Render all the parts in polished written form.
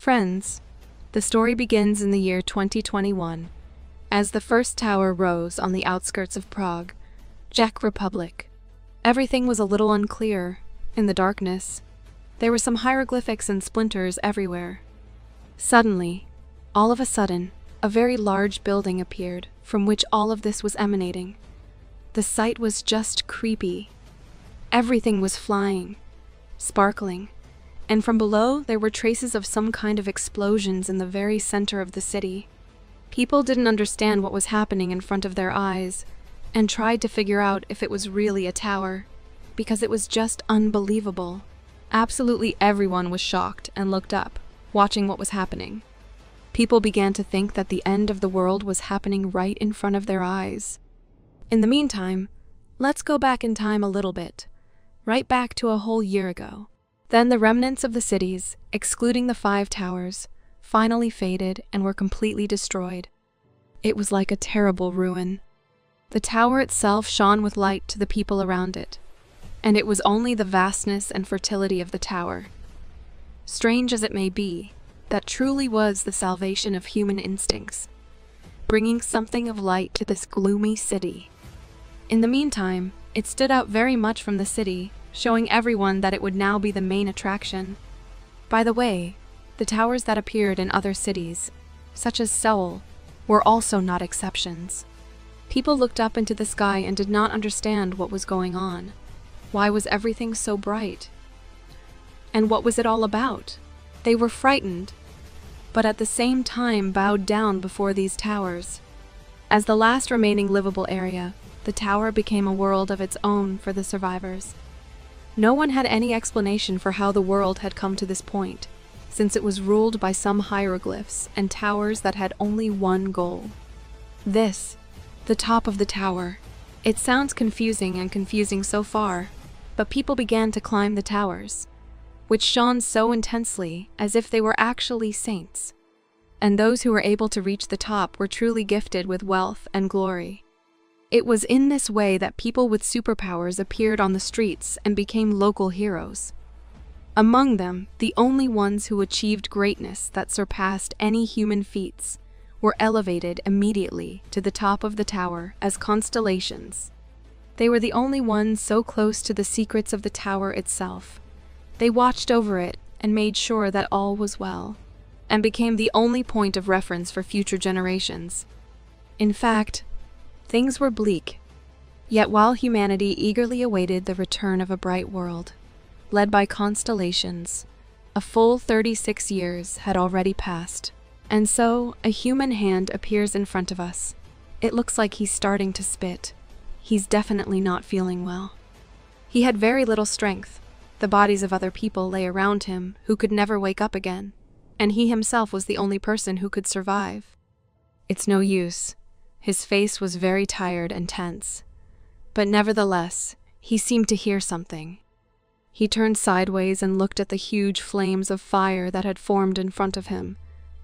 Friends, the story begins in the year 2021, as the first tower rose on the outskirts of Prague, Czech Republic. Everything was a little unclear. In the darkness, there were some hieroglyphics and splinters everywhere. Suddenly, all of a sudden, a very large building appeared from which all of this was emanating. The sight was just creepy. Everything was flying, sparkling, and from below there were traces of some kind of explosions in the very center of the city. People didn't understand what was happening in front of their eyes and tried to figure out if it was really a tower, because it was just unbelievable. Absolutely everyone was shocked and looked up, watching what was happening. People began to think that the end of the world was happening right in front of their eyes. In the meantime, let's go back in time a little bit, right back to a whole year ago. Then the remnants of the cities, excluding the 5 towers, finally faded and were completely destroyed. It was like a terrible ruin. The tower itself shone with light to the people around it, and it was only the vastness and fertility of the tower, strange as it may be, that truly was the salvation of human instincts, bringing something of light to this gloomy city. In the meantime, it stood out very much from the city, showing everyone that it would now be the main attraction. By the way, the towers that appeared in other cities, such as Seoul, were also not exceptions. People looked up into the sky and did not understand what was going on. Why was everything so bright? And what was it all about? They were frightened, but at the same time bowed down before these towers. As the last remaining livable area, the tower became a world of its own for the survivors. No one had any explanation for how the world had come to this point, since it was ruled by some hieroglyphs and towers that had only one goal. This, the top of the tower. It sounds confusing and confusing so far, but people began to climb the towers, which shone so intensely as if they were actually saints. And those who were able to reach the top were truly gifted with wealth and glory. It was in this way that people with superpowers appeared on the streets and became local heroes. Among them, the only ones who achieved greatness that surpassed any human feats were elevated immediately to the top of the tower as constellations. They were the only ones so close to the secrets of the tower itself. They watched over it and made sure that all was well, and became the only point of reference for future generations. In fact, things were bleak, yet while humanity eagerly awaited the return of a bright world, led by constellations, a full 36 years had already passed. And so, a human hand appears in front of us. It looks like he's starting to spit. He's definitely not feeling well. He had very little strength. The bodies of other people lay around him who could never wake up again, and he himself was the only person who could survive. It's no use. His face was very tired and tense, but nevertheless, he seemed to hear something. He turned sideways and looked at the huge flames of fire that had formed in front of him,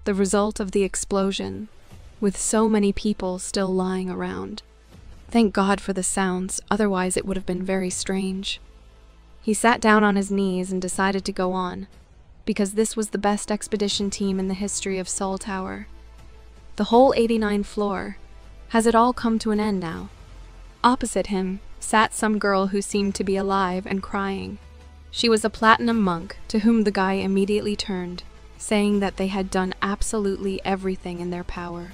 the result of the explosion, with so many people still lying around. Thank God for the sounds, otherwise it would have been very strange. He sat down on his knees and decided to go on, because this was the best expedition team in the history of Seoul Tower. The whole 89th floor. Has it all come to an end now? Opposite him sat some girl who seemed to be alive and crying. She was a platinum monk to whom the guy immediately turned, saying that they had done absolutely everything in their power,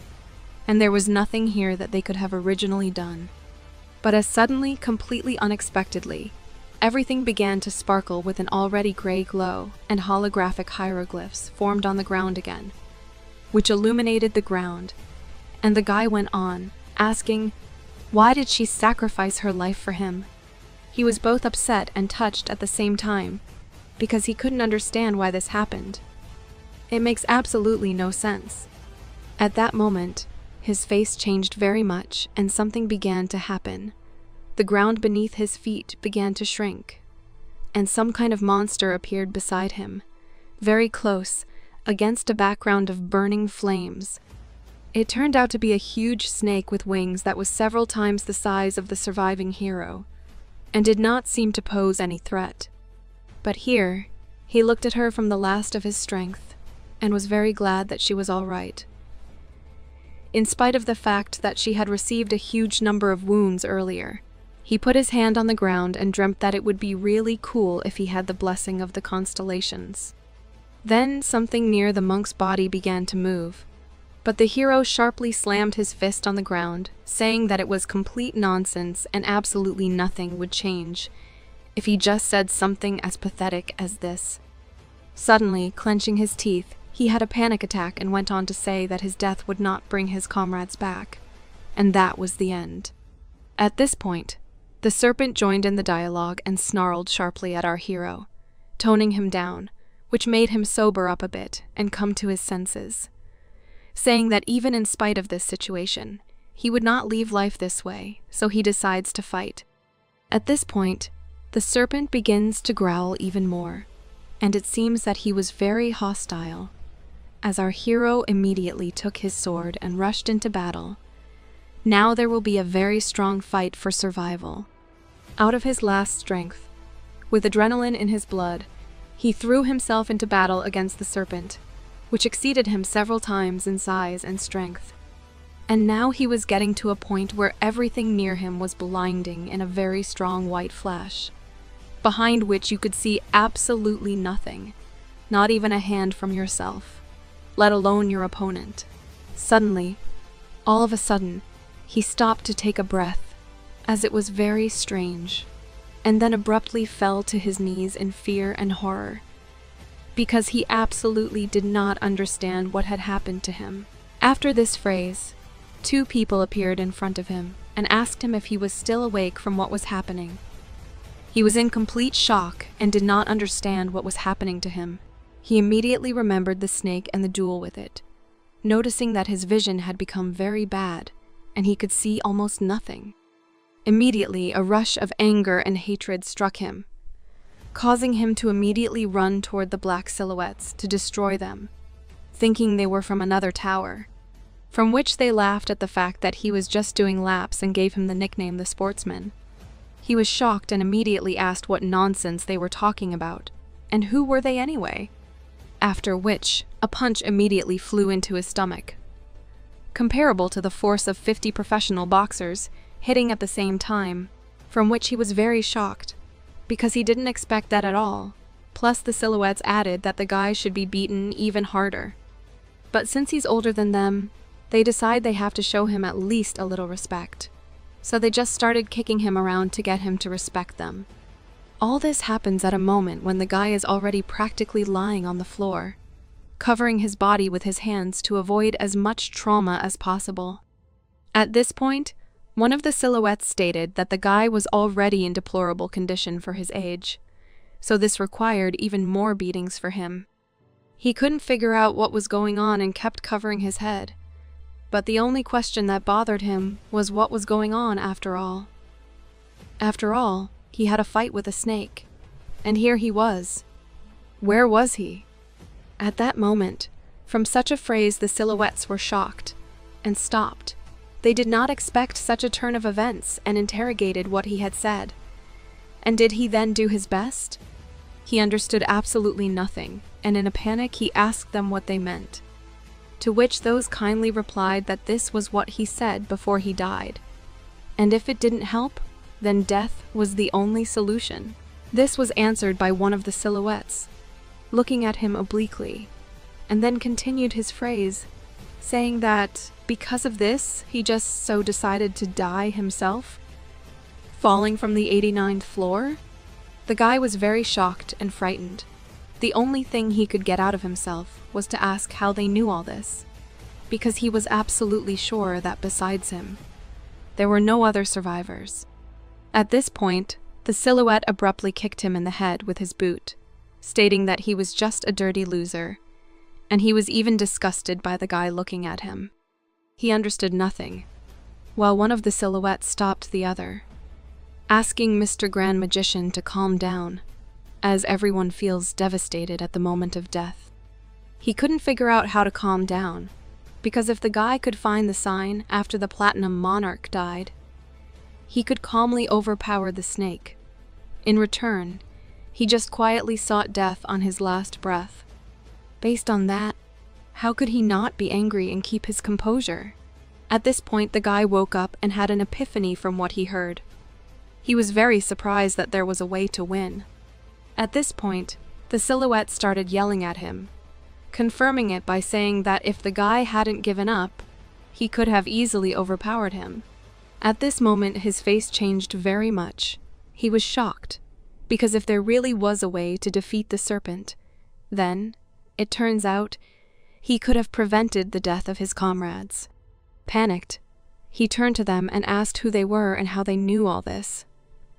and there was nothing here that they could have originally done. But as suddenly, completely unexpectedly, everything began to sparkle with an already gray glow, and holographic hieroglyphs formed on the ground again, which illuminated the ground. And the guy went on, asking, why did she sacrifice her life for him? He was both upset and touched at the same time, because he couldn't understand why this happened. It makes absolutely no sense. At that moment, his face changed very much and something began to happen. The ground beneath his feet began to shrink, and some kind of monster appeared beside him, very close, against a background of burning flames. It turned out to be a huge snake with wings that was several times the size of the surviving hero, and did not seem to pose any threat. But here, he looked at her from the last of his strength, and was very glad that she was all right. In spite of the fact that she had received a huge number of wounds earlier, he put his hand on the ground and dreamt that it would be really cool if he had the blessing of the constellations. Then something near the monk's body began to move, but the hero sharply slammed his fist on the ground, saying that it was complete nonsense and absolutely nothing would change if he just said something as pathetic as this. Suddenly, clenching his teeth, he had a panic attack and went on to say that his death would not bring his comrades back, and that was the end. At this point, the serpent joined in the dialogue and snarled sharply at our hero, toning him down, which made him sober up a bit and come to his senses, saying that even in spite of this situation, he would not leave life this way, so he decides to fight. At this point, the serpent begins to growl even more, and it seems that he was very hostile, as our hero immediately took his sword and rushed into battle. Now there will be a very strong fight for survival. Out of his last strength, with adrenaline in his blood, he threw himself into battle against the serpent, which exceeded him several times in size and strength. And now he was getting to a point where everything near him was blinding in a very strong white flash, behind which you could see absolutely nothing, not even a hand from yourself, let alone your opponent. Suddenly, all of a sudden, he stopped to take a breath, as it was very strange, and then abruptly fell to his knees in fear and horror, because he absolutely did not understand what had happened to him. After this phrase, two people appeared in front of him and asked him if he was still awake from what was happening. He was in complete shock and did not understand what was happening to him. He immediately remembered the snake and the duel with it, noticing that his vision had become very bad and he could see almost nothing. Immediately, a rush of anger and hatred struck him, causing him to immediately run toward the black silhouettes to destroy them, thinking they were from another tower, from which they laughed at the fact that he was just doing laps and gave him the nickname the Sportsman. He was shocked and immediately asked what nonsense they were talking about, and who were they anyway? After which, a punch immediately flew into his stomach, comparable to the force of 50 professional boxers hitting at the same time, from which he was very shocked, because he didn't expect that at all. Plus the silhouettes added that the guy should be beaten even harder. But since he's older than them, they decide they have to show him at least a little respect. So they just started kicking him around to get him to respect them. All this happens at a moment when the guy is already practically lying on the floor, covering his body with his hands to avoid as much trauma as possible. At this point, one of the silhouettes stated that the guy was already in deplorable condition for his age, so this required even more beatings for him. He couldn't figure out what was going on and kept covering his head, but the only question that bothered him was what was going on after all. After all, he had a fight with a snake, and here he was. Where was he? At that moment, from such a phrase, the silhouettes were shocked and stopped. They did not expect such a turn of events and interrogated what he had said. And did he then do his best? He understood absolutely nothing, and in a panic he asked them what they meant, to which those kindly replied that this was what he said before he died, and if it didn't help, then death was the only solution. This was answered by one of the silhouettes, looking at him obliquely, and then continued his phrase, saying that because of this, he just so decided to die himself, falling from the 89th floor. The guy was very shocked and frightened. The only thing he could get out of himself was to ask how they knew all this, because he was absolutely sure that besides him, there were no other survivors. At this point, the silhouette abruptly kicked him in the head with his boot, stating that he was just a dirty loser, and he was even disgusted by the guy looking at him. He understood nothing, while one of the silhouettes stopped the other, asking Mr. Grand Magician to calm down, as everyone feels devastated at the moment of death. He couldn't figure out how to calm down, because if the guy could find the sign after the Platinum Monarch died, he could calmly overpower the snake. In return, he just quietly sought death on his last breath. Based on that, How could he not be angry and keep his composure? At this point, the guy woke up and had an epiphany from what he heard. He was very surprised that there was a way to win. At this point, the silhouette started yelling at him, confirming it by saying that if the guy hadn't given up, he could have easily overpowered him. At this moment, his face changed very much. He was shocked, because if there really was a way to defeat the serpent, then, it turns out, he could have prevented the death of his comrades. Panicked, he turned to them and asked who they were and how they knew all this,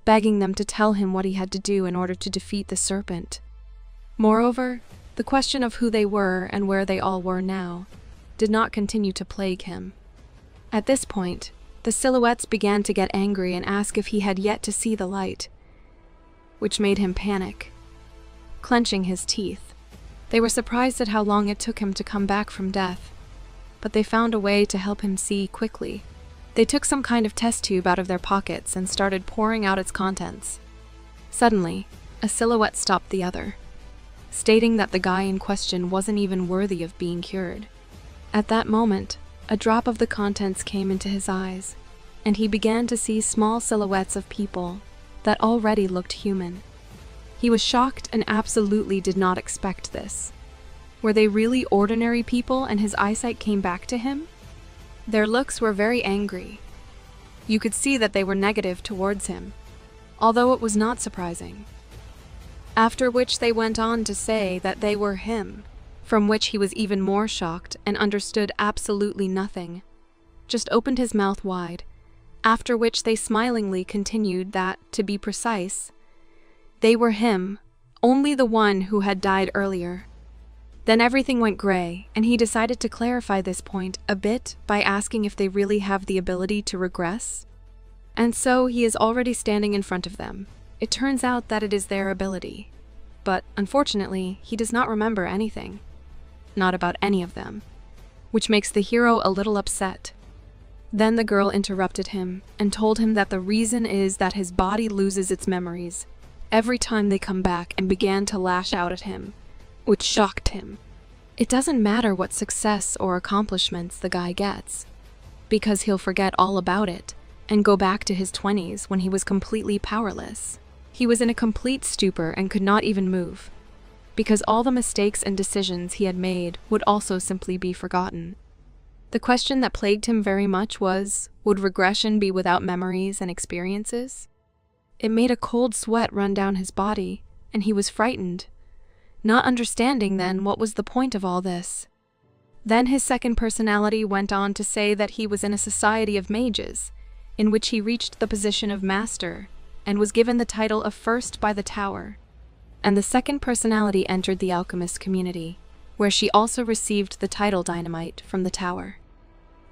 begging them to tell him what he had to do in order to defeat the serpent. Moreover, the question of who they were and where they all were now did not continue to plague him. At this point, the silhouettes began to get angry and ask if he had yet to see the light, which made him panic. Clenching his teeth, they were surprised at how long it took him to come back from death, but they found a way to help him see quickly. They took some kind of test tube out of their pockets and started pouring out its contents. Suddenly, a silhouette stopped the other, stating that the guy in question wasn't even worthy of being cured. At that moment, a drop of the contents came into his eyes, and he began to see small silhouettes of people that already looked human. He was shocked and absolutely did not expect this. Were they really ordinary people and his eyesight came back to him? Their looks were very angry. You could see that they were negative towards him, although it was not surprising. After which they went on to say that they were him, from which he was even more shocked and understood absolutely nothing, just opened his mouth wide, after which they smilingly continued that, to be precise, they were him, only the one who had died earlier. Then everything went gray, and he decided to clarify this point a bit by asking if they really have the ability to regress. And so he is already standing in front of them. It turns out that it is their ability. But, unfortunately, he does not remember anything. Not about any of them, which makes the hero a little upset. Then the girl interrupted him and told him that the reason is that his body loses its memories every time they come back, and began to lash out at him, which shocked him. It doesn't matter what success or accomplishments the guy gets, because he'll forget all about it and go back to his 20s when he was completely powerless. He was in a complete stupor and could not even move, because all the mistakes and decisions he had made would also simply be forgotten. The question that plagued him very much was, would regression be without memories and experiences? It made a cold sweat run down his body, and he was frightened, not understanding then what was the point of all this. Then his second personality went on to say that he was in a society of mages, in which he reached the position of master, and was given the title of First by the Tower. And the second personality entered the alchemist community, where she also received the title Dynamite from the Tower.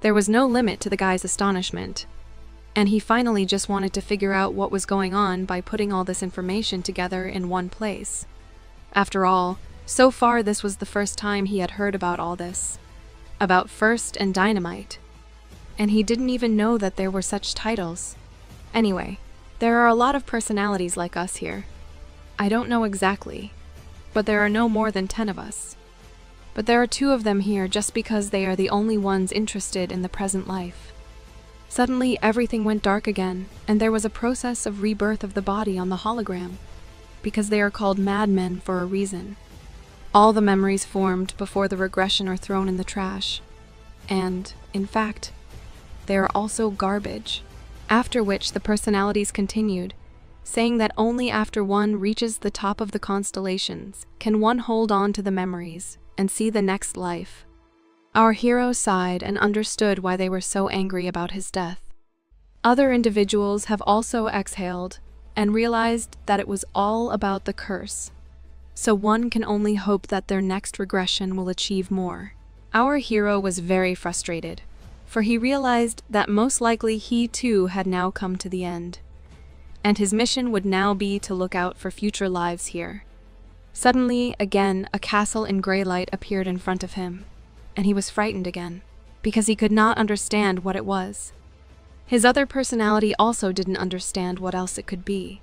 There was no limit to the guy's astonishment, and he finally just wanted to figure out what was going on by putting all this information together in one place. After all, so far this was the first time he had heard about all this, about First and Dynamite, and he didn't even know that there were such titles. Anyway, there are a lot of personalities like us here. I don't know exactly, but there are no more than 10 of us. But there are 2 of them here just because they are the only ones interested in the present life. Suddenly, everything went dark again, and there was a process of rebirth of the body on the hologram, because they are called madmen for a reason. All the memories formed before the regression are thrown in the trash. And, in fact, they are also garbage. After which the personalities continued, saying that only after one reaches the top of the constellations can one hold on to the memories and see the next life. Our hero sighed and understood why they were so angry about his death. Other individuals have also exhaled and realized that it was all about the curse, so one can only hope that their next regression will achieve more. Our hero was very frustrated, for he realized that most likely he too had now come to the end, and his mission would now be to look out for future lives here. Suddenly, again, a castle in gray light appeared in front of him, and he was frightened again, because he could not understand what it was. His other personality also didn't understand what else it could be,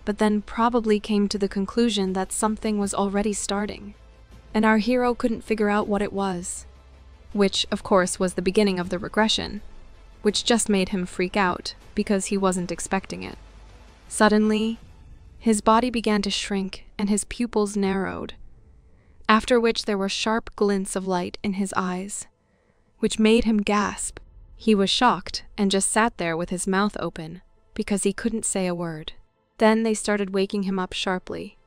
but then probably came to the conclusion that something was already starting. and our hero couldn't figure out what it was. Which, of course, was the beginning of the regression, which just made him freak out because he wasn't expecting it. Suddenly, his body began to shrink and his pupils narrowed, after which there were sharp glints of light in his eyes, which made him gasp. He was shocked and just sat there with his mouth open because he couldn't say a word. Then they started waking him up sharply.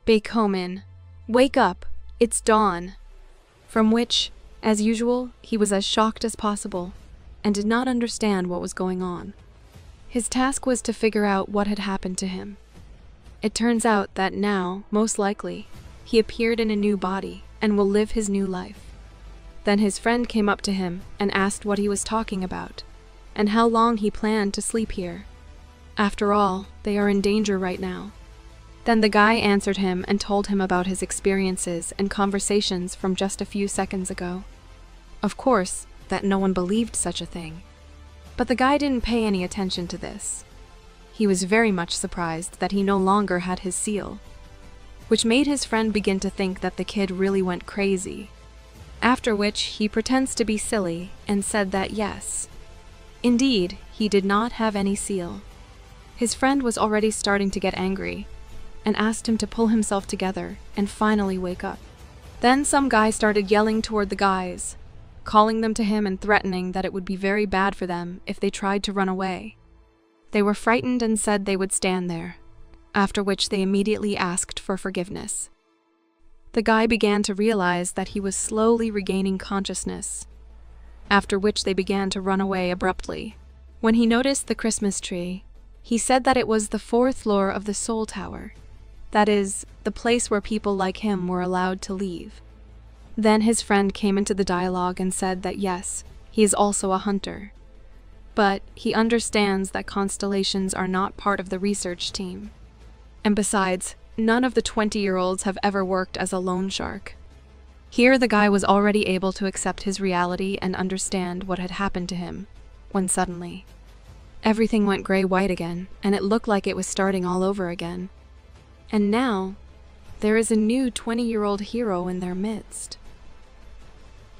"Baekhomin, wake up, it's dawn." From which, as usual, he was as shocked as possible and did not understand what was going on. His task was to figure out what had happened to him. It turns out that now, most likely, he appeared in a new body and will live his new life. Then his friend came up to him and asked what he was talking about and how long he planned to sleep here. After all, they are in danger right now. Then the guy answered him and told him about his experiences and conversations from just a few seconds ago. Of course, that no one believed such a thing. But the guy didn't pay any attention to this. He was very much surprised that he no longer had his seal, which made his friend begin to think that the kid really went crazy. After which he pretends to be silly and said that yes, indeed, he did not have any seal. His friend was already starting to get angry and asked him to pull himself together and finally wake up. Then some guy started yelling toward the guys, calling them to him and threatening that it would be very bad for them if they tried to run away. They were frightened and said they would stand there, after which they immediately asked for forgiveness. The guy began to realize that he was slowly regaining consciousness, after which they began to run away abruptly. When he noticed the Christmas tree, he said that it was the 4th floor of the Soul Tower, that is, the place where people like him were allowed to leave. Then his friend came into the dialogue and said that yes, he is also a hunter, but he understands that constellations are not part of the research team. And besides, none of the 20-year-olds have ever worked as a loan shark. Here the guy was already able to accept his reality and understand what had happened to him, when suddenly, everything went gray-white again, and it looked like it was starting all over again. And now, there is a new 20-year-old hero in their midst.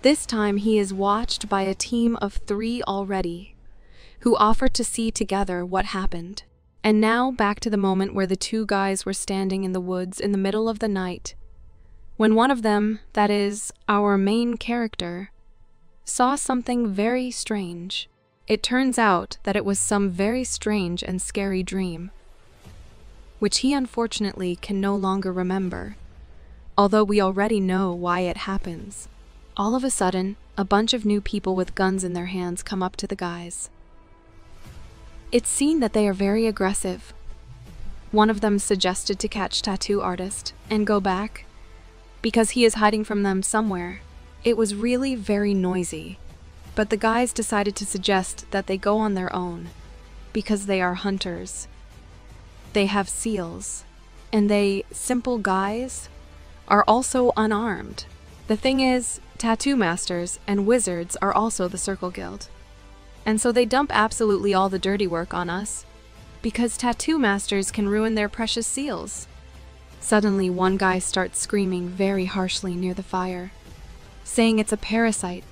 This time he is watched by a team of 3 already, who offered to see together what happened. And now back to the moment where the 2 guys were standing in the woods in the middle of the night, when one of them, that is, our main character, saw something very strange. It turns out that it was some very strange and scary dream, which he unfortunately can no longer remember, although we already know why it happens. All of a sudden, a bunch of new people with guns in their hands come up to the guys. It's seen that they are very aggressive. One of them suggested to catch Tattoo Artist and go back, because he is hiding from them somewhere. It was really very noisy, but the guys decided to suggest that they go on their own, because they are hunters. They have seals, and they, simple guys, are also unarmed. The thing is, tattoo masters and wizards are also the Circle Guild. And so they dump absolutely all the dirty work on us, because tattoo masters can ruin their precious seals. Suddenly one guy starts screaming very harshly near the fire, saying it's a parasite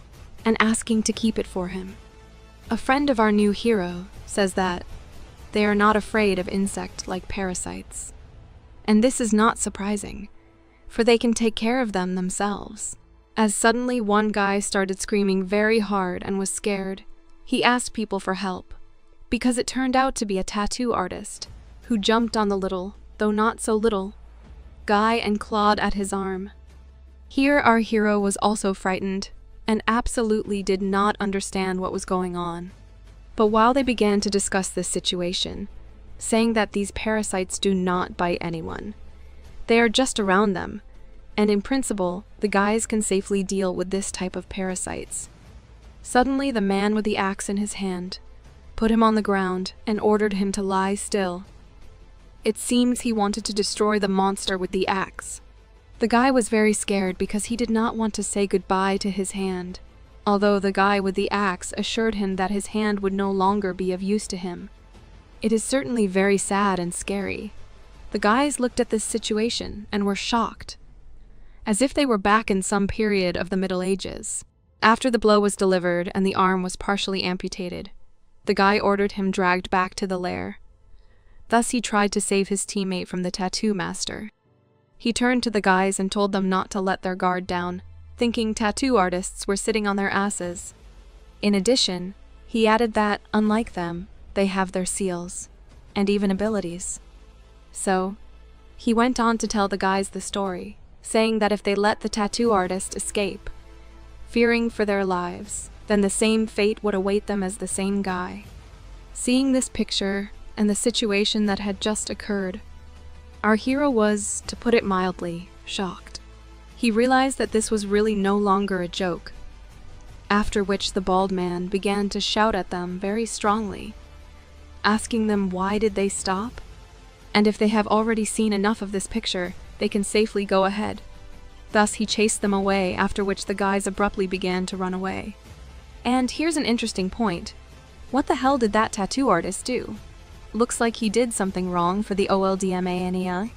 and asking to keep it for him. A friend of our new hero says that they are not afraid of insect-like parasites. And this is not surprising, for they can take care of them themselves. As suddenly one guy started screaming very hard and was scared, he asked people for help, because it turned out to be a tattoo artist, who jumped on the little, though not so little, guy and clawed at his arm. Here our hero was also frightened, and absolutely did not understand what was going on. But while they began to discuss this situation, saying that these parasites do not bite anyone, they are just around them, and in principle, the guys can safely deal with this type of parasites. Suddenly the man with the axe in his hand put him on the ground and ordered him to lie still. It seems he wanted to destroy the monster with the axe. The guy was very scared because he did not want to say goodbye to his hand, although the guy with the axe assured him that his hand would no longer be of use to him. It is certainly very sad and scary. The guys looked at this situation and were shocked. as if they were back in some period of the Middle Ages. After the blow was delivered and the arm was partially amputated, the guy ordered him dragged back to the lair. Thus he tried to save his teammate from the tattoo master. He turned to the guys and told them not to let their guard down, thinking tattoo artists were sitting on their asses. In addition, he added that, unlike them, they have their seals, and even abilities. So, he went on to tell the guys the story, saying that if they let the tattoo artist escape, fearing for their lives, then the same fate would await them as the same guy. Seeing this picture and the situation that had just occurred, our hero was, to put it mildly, shocked. He realized that this was really no longer a joke, after which the bald man began to shout at them very strongly, asking them why did they stop, and if they have already seen enough of this picture, they can safely go ahead. Thus he chased them away, after which the guys abruptly began to run away. And here's an interesting point. What the hell did that tattoo artist do? Looks like he did something wrong for the OLDMANEI.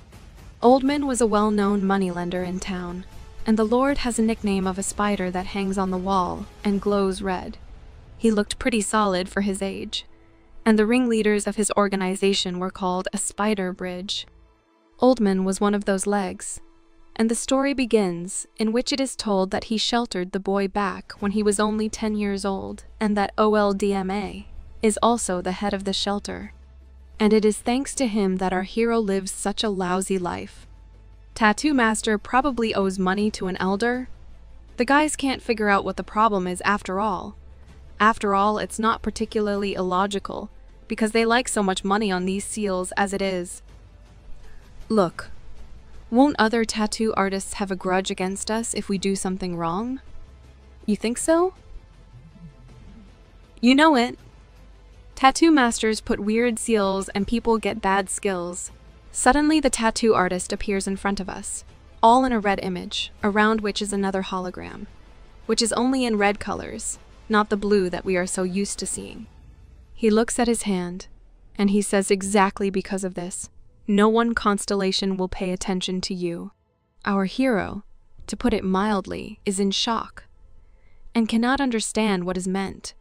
Oldman was a well-known moneylender in town, and the Lord has a nickname of a spider that hangs on the wall and glows red. He looked pretty solid for his age, and the ringleaders of his organization were called a spider bridge. Oldman was one of those legs, and the story begins in which it is told that he sheltered the boy back when he was only 10 years old, and that OLDMA is also the head of the shelter. And it is thanks to him that our hero lives such a lousy life. Tattoo Master probably owes money to an elder. The guys can't figure out what the problem is after all. After all, it's not particularly illogical, because they like so much money on these seals as it is. Look, won't other tattoo artists have a grudge against us if we do something wrong? You think so? You know it. Tattoo masters put weird seals and people get bad skills. Suddenly the tattoo artist appears in front of us, all in a red image, around which is another hologram, which is only in red colors, not the blue that we are so used to seeing. He looks at his hand, and he says exactly because of this, no one constellation will pay attention to you. Our hero, to put it mildly, is in shock, and cannot understand what is meant.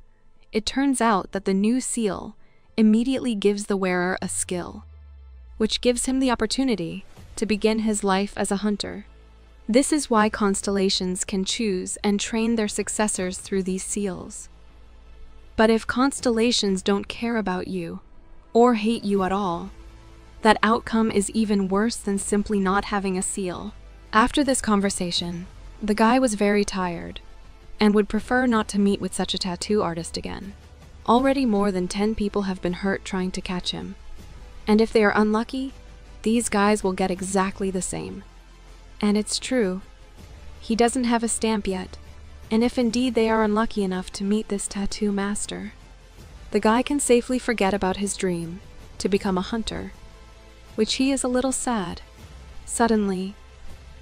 It turns out that the new seal immediately gives the wearer a skill, which gives him the opportunity to begin his life as a hunter. This is why constellations can choose and train their successors through these seals. But if constellations don't care about you, or hate you at all, that outcome is even worse than simply not having a seal. After this conversation, the guy was very tired, and would prefer not to meet with such a tattoo artist again. Already more than 10 people have been hurt trying to catch him, and if they are unlucky, these guys will get exactly the same. And it's true, he doesn't have a stamp yet, and if indeed they are unlucky enough to meet this tattoo master, the guy can safely forget about his dream to become a hunter, which he is a little sad. Suddenly,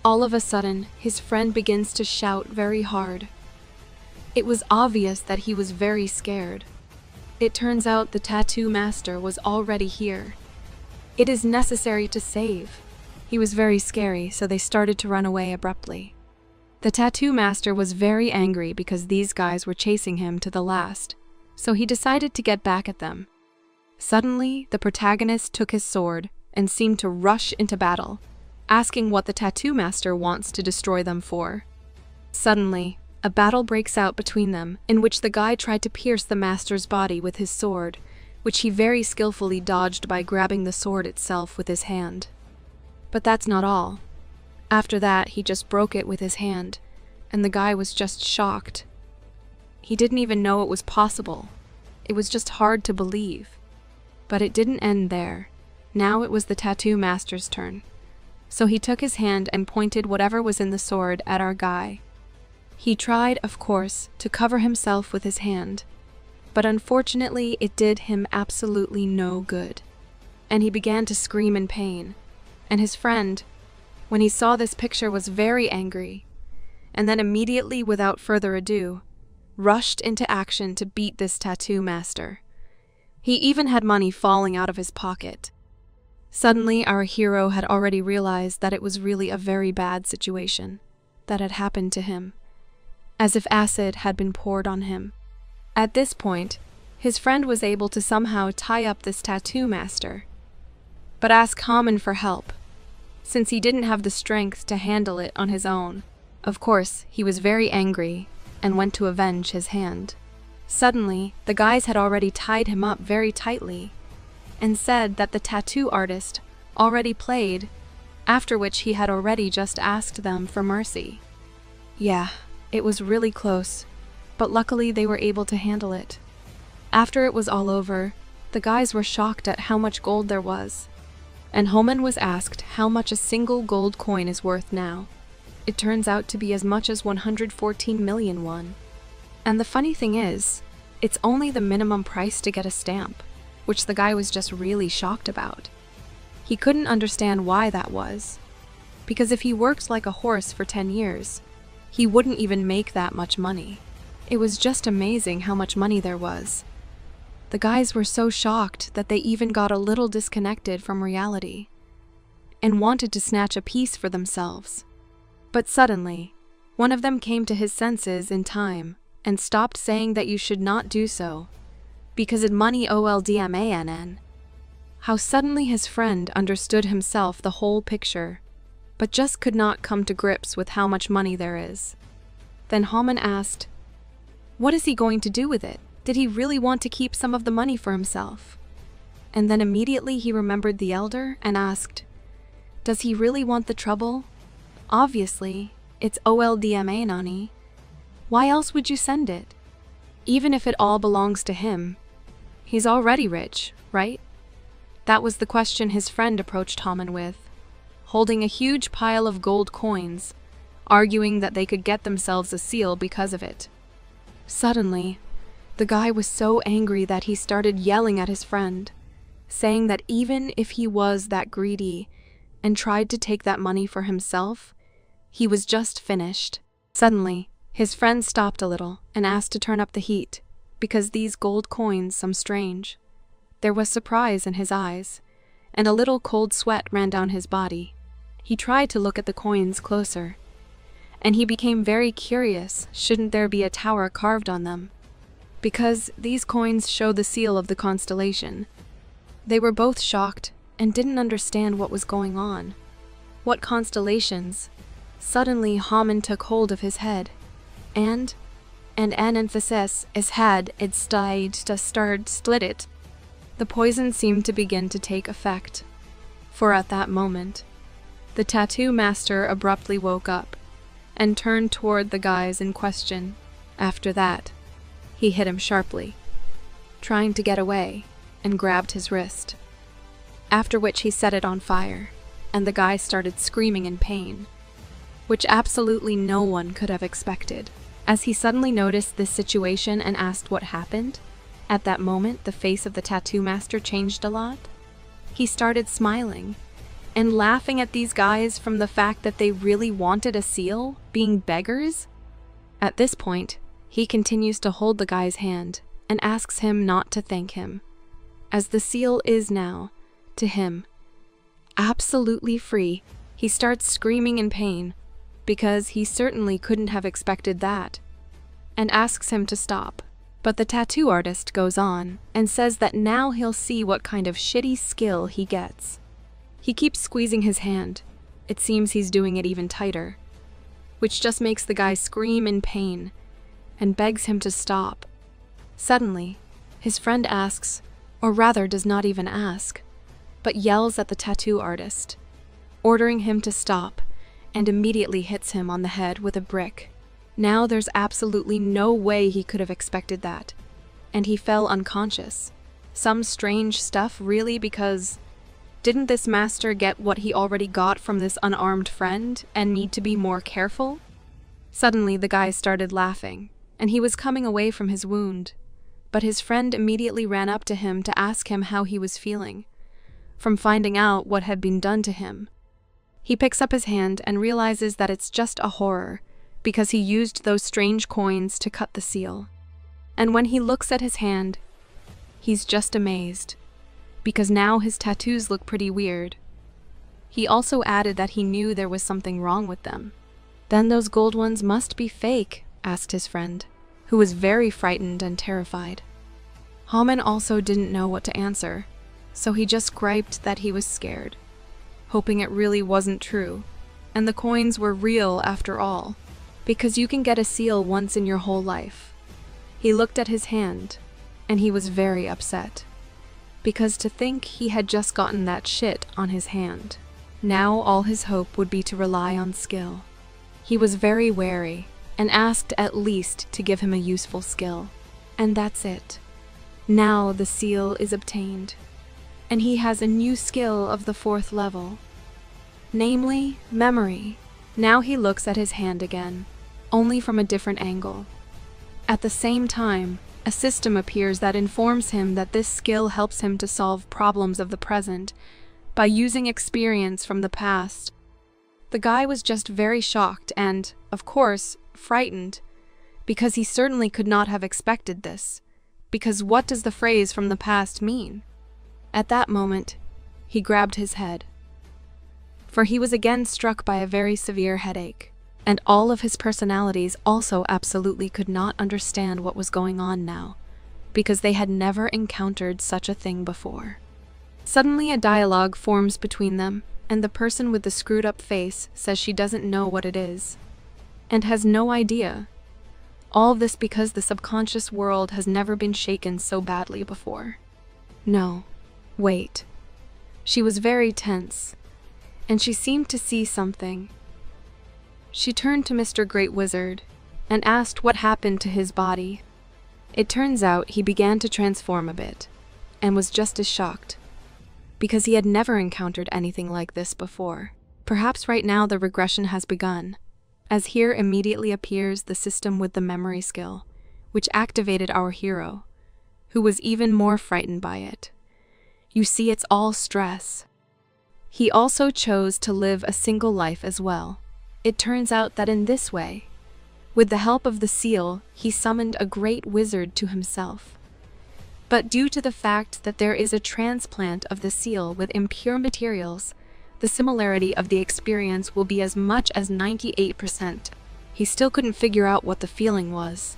all of a sudden, his friend begins to shout very hard. It was obvious that he was very scared. It turns out the tattoo master was already here. It is necessary to save. He was very scary, so they started to run away abruptly. The tattoo master was very angry because these guys were chasing him to the last, so he decided to get back at them. Suddenly, the protagonist took his sword and seemed to rush into battle, asking what the tattoo master wants to destroy them for. Suddenly, a battle breaks out between them, in which the guy tried to pierce the master's body with his sword, which he very skillfully dodged by grabbing the sword itself with his hand. But that's not all. After that, he just broke it with his hand, and the guy was just shocked. He didn't even know it was possible. It was just hard to believe. But it didn't end there. Now it was the tattoo master's turn. So he took his hand and pointed whatever was in the sword at our guy. He tried, of course, to cover himself with his hand, but unfortunately it did him absolutely no good, and he began to scream in pain. And his friend, when he saw this picture, was very angry, and then immediately, without further ado, rushed into action to beat this tattoo master. He even had money falling out of his pocket. Suddenly, our hero had already realized that it was really a very bad situation. that had happened to him, as if acid had been poured on him. At this point, his friend was able to somehow tie up this tattoo master, but ask Haman for help, since he didn't have the strength to handle it on his own. Of course, he was very angry and went to avenge his hand. Suddenly, the guys had already tied him up very tightly and said that the tattoo artist already played, after which he had already just asked them for mercy. Yeah, it was really close, but luckily they were able to handle it. After it was all over, the guys were shocked at how much gold there was, and Haman was asked how much a single gold coin is worth now. It turns out to be as much as 114 million won. And the funny thing is, it's only the minimum price to get a stamp, which the guy was just really shocked about. He couldn't understand why that was, because if he worked like a horse for 10 years, he wouldn't even make that much money. It was just amazing how much money there was. The guys were so shocked that they even got a little disconnected from reality and wanted to snatch a piece for themselves. But suddenly, one of them came to his senses in time and stopped saying that you should not do so, because it money oldmann. How suddenly his friend understood himself the whole picture, but just could not come to grips with how much money there is. Then Haman asked, what is he going to do with it? Did he really want to keep some of the money for himself? And then immediately he remembered the elder and asked, does he really want the trouble? Obviously, it's oldmann. Why else would you send it? Even if it all belongs to him, he's already rich, right? That was the question his friend approached Haman with, holding a huge pile of gold coins, arguing that they could get themselves a seal because of it. Suddenly, the guy was so angry that he started yelling at his friend, saying that even if he was that greedy and tried to take that money for himself, he was just finished. Suddenly, his friend stopped a little and asked to turn up the heat, because these gold coins seemed strange. There was surprise in his eyes, and a little cold sweat ran down his body. He tried to look at the coins closer, and he became very curious, shouldn't there be a tower carved on them? Because these coins show the seal of the constellation. They were both shocked and didn't understand what was going on. What constellations? Suddenly Haman took hold of his head, and an emphasis is had it stayed to start split it. The poison seemed to begin to take effect, for at that moment, the tattoo master abruptly woke up and turned toward the guys in question. After that, he hit him sharply, trying to get away, and grabbed his wrist, after which he set it on fire, and the guy started screaming in pain, which absolutely no one could have expected. As he suddenly noticed this situation and asked what happened, at that moment the face of the tattoo master changed a lot. He started smiling and laughing at these guys from the fact that they really wanted a seal, being beggars. At this point, he continues to hold the guy's hand and asks him not to thank him, as the seal is now, to him, absolutely free. He starts screaming in pain, because he certainly couldn't have expected that, and asks him to stop. But the tattoo artist goes on and says that now he'll see what kind of shitty skill he gets. He keeps squeezing his hand. It seems he's doing it even tighter, which just makes the guy scream in pain and begs him to stop. Suddenly, his friend asks, or rather does not even ask, but yells at the tattoo artist, ordering him to stop, and immediately hits him on the head with a brick. Now there's absolutely no way he could have expected that, and he fell unconscious. Some strange stuff, really, because didn't this master get what he already got from this unarmed friend and need to be more careful? Suddenly the guy started laughing, and he was coming away from his wound, but his friend immediately ran up to him to ask him how he was feeling, from finding out what had been done to him. He picks up his hand and realizes that it's just a horror, because he used those strange coins to cut the seal. And when he looks at his hand, he's just amazed, because now his tattoos look pretty weird. He also added that he knew there was something wrong with them, "Then those gold ones must be fake," asked his friend, who was very frightened and terrified. Haman also didn't know what to answer, so he just griped that he was scared, hoping it really wasn't true, and the coins were real after all, because you can get a seal once in your whole life. He looked at his hand, and he was very upset, because to think he had just gotten that shit on his hand. Now all his hope would be to rely on skill. He was very wary, and asked at least to give him a useful skill. And that's it. Now the seal is obtained, and he has a new skill of the 4th level, namely, memory. Now he looks at his hand again, only from a different angle. At the same time, a system appears that informs him that this skill helps him to solve problems of the present by using experience from the past. The guy was just very shocked and, of course, frightened, because he certainly could not have expected this, because what does the phrase "from the past" mean? At that moment, he grabbed his head, for he was again struck by a very severe headache, and all of his personalities also absolutely could not understand what was going on now, because they had never encountered such a thing before. Suddenly a dialogue forms between them, and the person with the screwed-up face says she doesn't know what it is, and has no idea. All this because the subconscious world has never been shaken so badly before. No, wait. She was very tense, and she seemed to see something. She turned to Mr. Great Wizard and asked what happened to his body. It turns out he began to transform a bit, and was just as shocked, because he had never encountered anything like this before. Perhaps right now the regression has begun, as here immediately appears the system with the memory skill, which activated our hero, who was even more frightened by it. You see, it's all stress. He also chose to live a single life as well. It turns out that in this way, with the help of the seal, he summoned a great wizard to himself. But due to the fact that there is a transplant of the seal with impure materials, the similarity of the experience will be as much as 98%. He still couldn't figure out what the feeling was,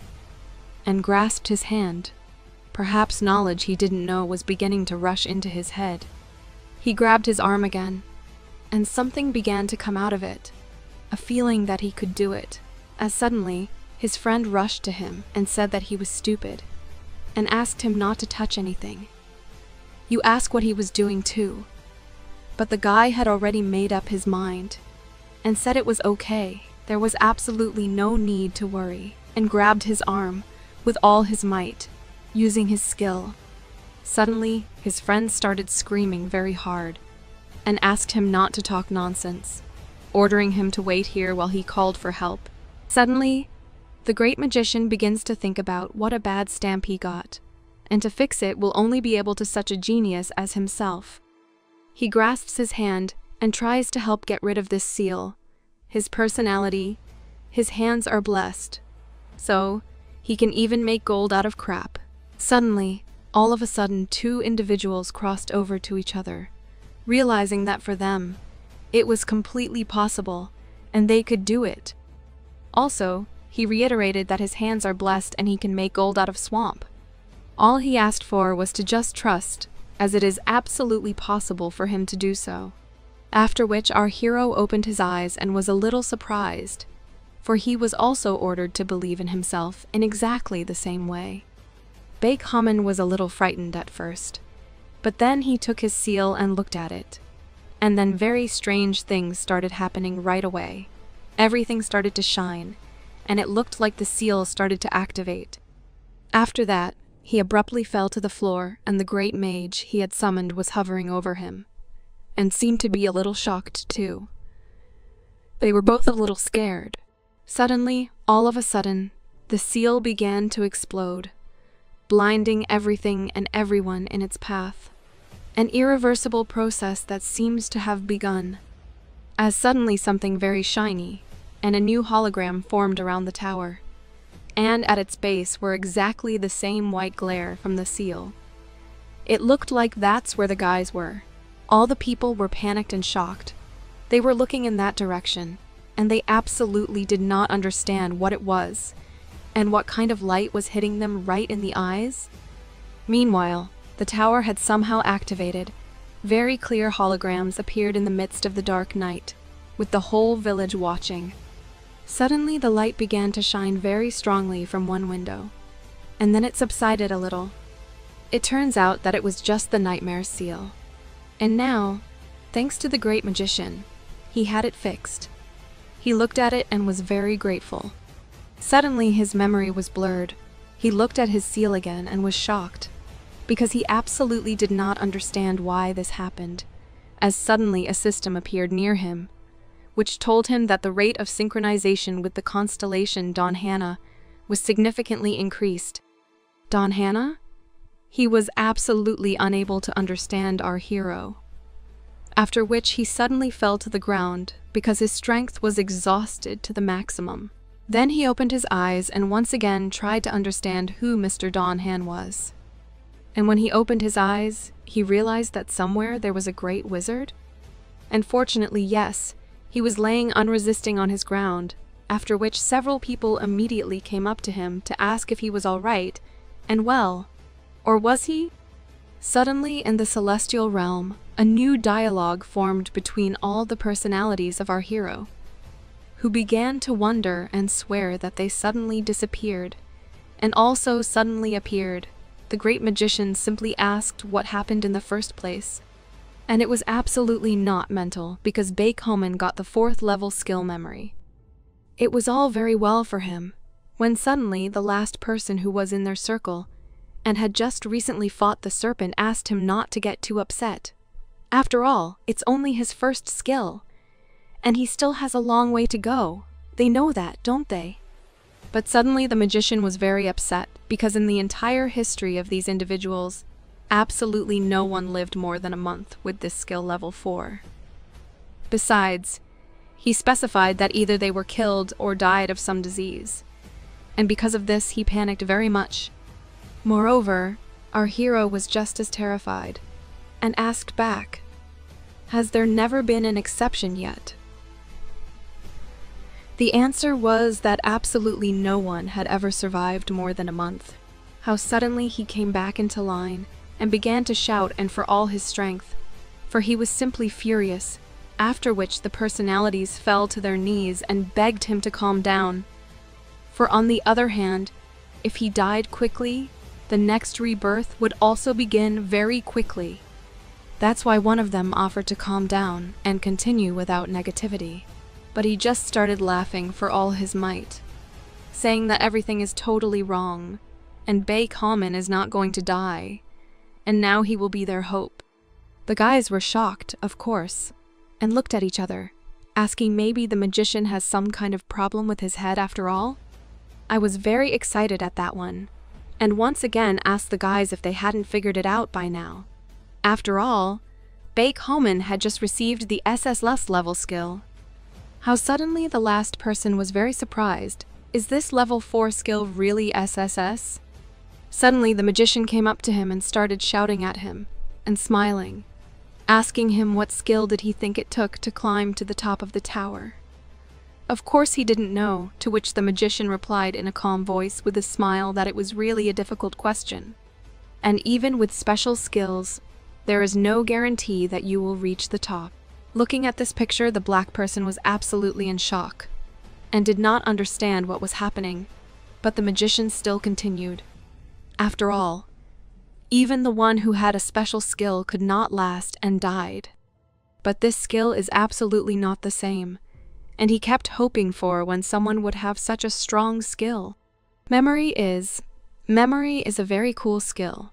and grasped his hand. Perhaps knowledge he didn't know was beginning to rush into his head. He grabbed his arm again, and something began to come out of it, a feeling that he could do it, as suddenly his friend rushed to him and said that he was stupid, and asked him not to touch anything. You ask what he was doing too. But the guy had already made up his mind, and said it was okay, there was absolutely no need to worry, and grabbed his arm with all his might, using his skill. Suddenly, his friend started screaming very hard, and asked him not to talk nonsense, ordering him to wait here while he called for help. Suddenly, the great magician begins to think about what a bad stamp he got, and to fix it will only be able to such a genius as himself. He grasps his hand and tries to help get rid of this seal. His personality, his hands are blessed, so he can even make gold out of crap. Suddenly, all of a sudden, 2 individuals crossed over to each other, realizing that for them, it was completely possible, and they could do it. Also, he reiterated that his hands are blessed and he can make gold out of swamp. All he asked for was to just trust, as it is absolutely possible for him to do so. After which our hero opened his eyes and was a little surprised, for he was also ordered to believe in himself in exactly the same way. Bake Haman was a little frightened at first, but then he took his seal and looked at it. And then very strange things started happening right away. Everything started to shine, and it looked like the seal started to activate. After that, he abruptly fell to the floor, and the great mage he had summoned was hovering over him, and seemed to be a little shocked too. They were both a little scared. Suddenly, all of a sudden, the seal began to explode, blinding everything and everyone in its path. An irreversible process that seems to have begun, as suddenly something very shiny and a new hologram formed around the tower, and at its base were exactly the same white glare from the seal. It looked like that's where the guys were. All the people were panicked and shocked. They were looking in that direction, and they absolutely did not understand what it was and what kind of light was hitting them right in the eyes. Meanwhile, the tower had somehow activated. Very clear holograms appeared in the midst of the dark night, with the whole village watching. Suddenly, the light began to shine very strongly from one window, and then it subsided a little. It turns out that it was just the nightmare seal. And now, thanks to the great magician, he had it fixed. He looked at it and was very grateful. Suddenly, his memory was blurred. He looked at his seal again and was shocked, because he absolutely did not understand why this happened, as suddenly a system appeared near him, which told him that the rate of synchronization with the constellation Dawn Hannah was significantly increased. Dawn Hannah? He was absolutely unable to understand our hero. After which he suddenly fell to the ground because his strength was exhausted to the maximum. Then he opened his eyes and once again tried to understand who Mr. Dawn Han was. And when he opened his eyes, he realized that somewhere there was a great wizard. And fortunately, yes, he was laying unresisting on his ground, after which several people immediately came up to him to ask if he was all right, and well, or was he? Suddenly, in the celestial realm, a new dialogue formed between all the personalities of our hero, who began to wonder and swear that they suddenly disappeared, and also suddenly appeared. The great magician simply asked what happened in the first place. And it was absolutely not mental, because Baekhoman got the 4th level skill memory. It was all very well for him, when suddenly the last person who was in their circle, and had just recently fought the serpent, asked him not to get too upset. After all, it's only his first skill, and he still has a long way to go. They know that, don't they? But suddenly the magician was very upset, because in the entire history of these individuals, absolutely no one lived more than a month with this skill level 4. Besides, he specified that either they were killed or died of some disease, and because of this he panicked very much. Moreover, our hero was just as terrified, and asked back, "Has there never been an exception yet?" The answer was that absolutely no one had ever survived more than a month. How suddenly he came back into line, and began to shout, and for all his strength, for he was simply furious, after which the personalities fell to their knees and begged him to calm down. For on the other hand, if he died quickly, the next rebirth would also begin very quickly. That's why one of them offered to calm down and continue without negativity. But he just started laughing for all his might, saying that everything is totally wrong, and Baekhoman is not going to die, and now he will be their hope. The guys were shocked, of course, and looked at each other, asking maybe the magician has some kind of problem with his head after all. I was very excited at that one, and once again asked the guys if they hadn't figured it out by now. After all, Baekhoman had just received the SSLS level skill. How suddenly the last person was very surprised. Is this level 4 skill really SSS? Suddenly the magician came up to him and started shouting at him, and smiling, asking him what skill did he think it took to climb to the top of the tower. Of course he didn't know, to which the magician replied in a calm voice with a smile that it was really a difficult question. And even with special skills, there is no guarantee that you will reach the top. Looking at this picture, the black person was absolutely in shock, and did not understand what was happening, but the magician still continued. After all, even the one who had a special skill could not last and died. But this skill is absolutely not the same, and he kept hoping for when someone would have such a strong skill. Memory is a very cool skill,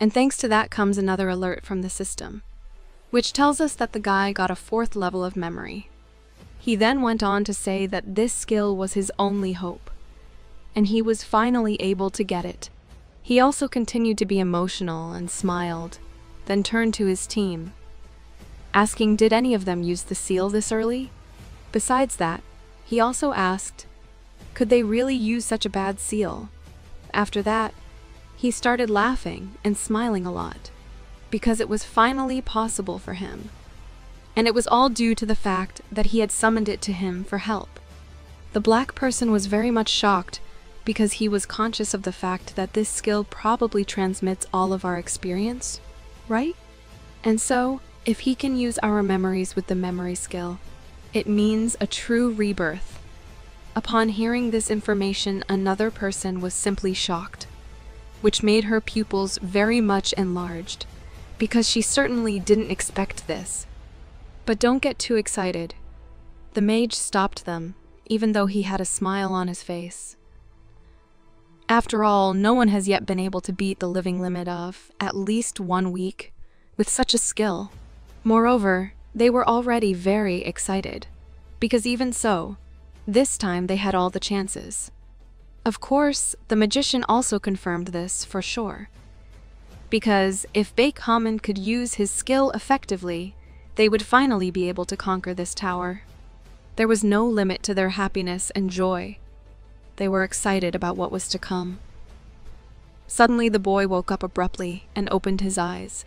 and thanks to that comes another alert from the system, which tells us that the guy got a 4th level of memory. He then went on to say that this skill was his only hope, and he was finally able to get it. He also continued to be emotional and smiled, then turned to his team, asking did any of them use the seal this early? Besides that, he also asked, could they really use such a bad seal? After that, he started laughing and smiling a lot, because it was finally possible for him. and it was all due to the fact that he had summoned it to him for help. The black person was very much shocked because he was conscious of the fact that this skill probably transmits all of our experience, right? And so, if he can use our memories with the memory skill, it means a true rebirth. Upon hearing this information, another person was simply shocked, which made her pupils very much enlarged, because she certainly didn't expect this. But don't get too excited. The mage stopped them, even though he had a smile on his face. After all, no one has yet been able to beat the living limit of at least 1 week with such a skill. Moreover, they were already very excited, because even so, this time they had all the chances. Of course, the magician also confirmed this for sure, because if Baekhaman could use his skill effectively, they would finally be able to conquer this tower. There was no limit to their happiness and joy. They were excited about what was to come. Suddenly the boy woke up abruptly and opened his eyes.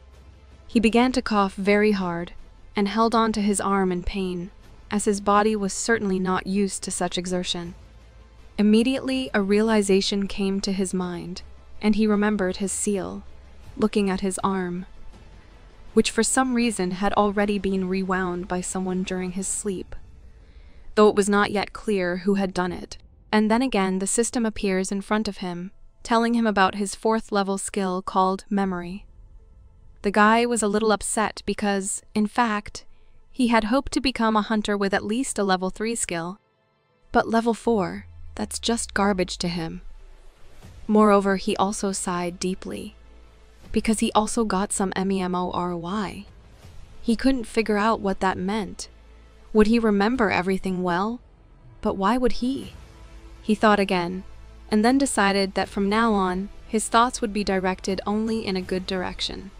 He began to cough very hard and held on to his arm in pain, as his body was certainly not used to such exertion. Immediately, a realization came to his mind, and he remembered his seal, looking at his arm, which for some reason had already been rewound by someone during his sleep, though it was not yet clear who had done it. And then again the system appears in front of him, telling him about his 4th level skill called memory. The guy was a little upset because, in fact, he had hoped to become a hunter with at least a level 3 skill. But level 4, that's just garbage to him. Moreover, he also sighed deeply, because he also got some MEMORY. He couldn't figure out what that meant. Would he remember everything well? But why would he? He thought again, and then decided that from now on, his thoughts would be directed only in a good direction,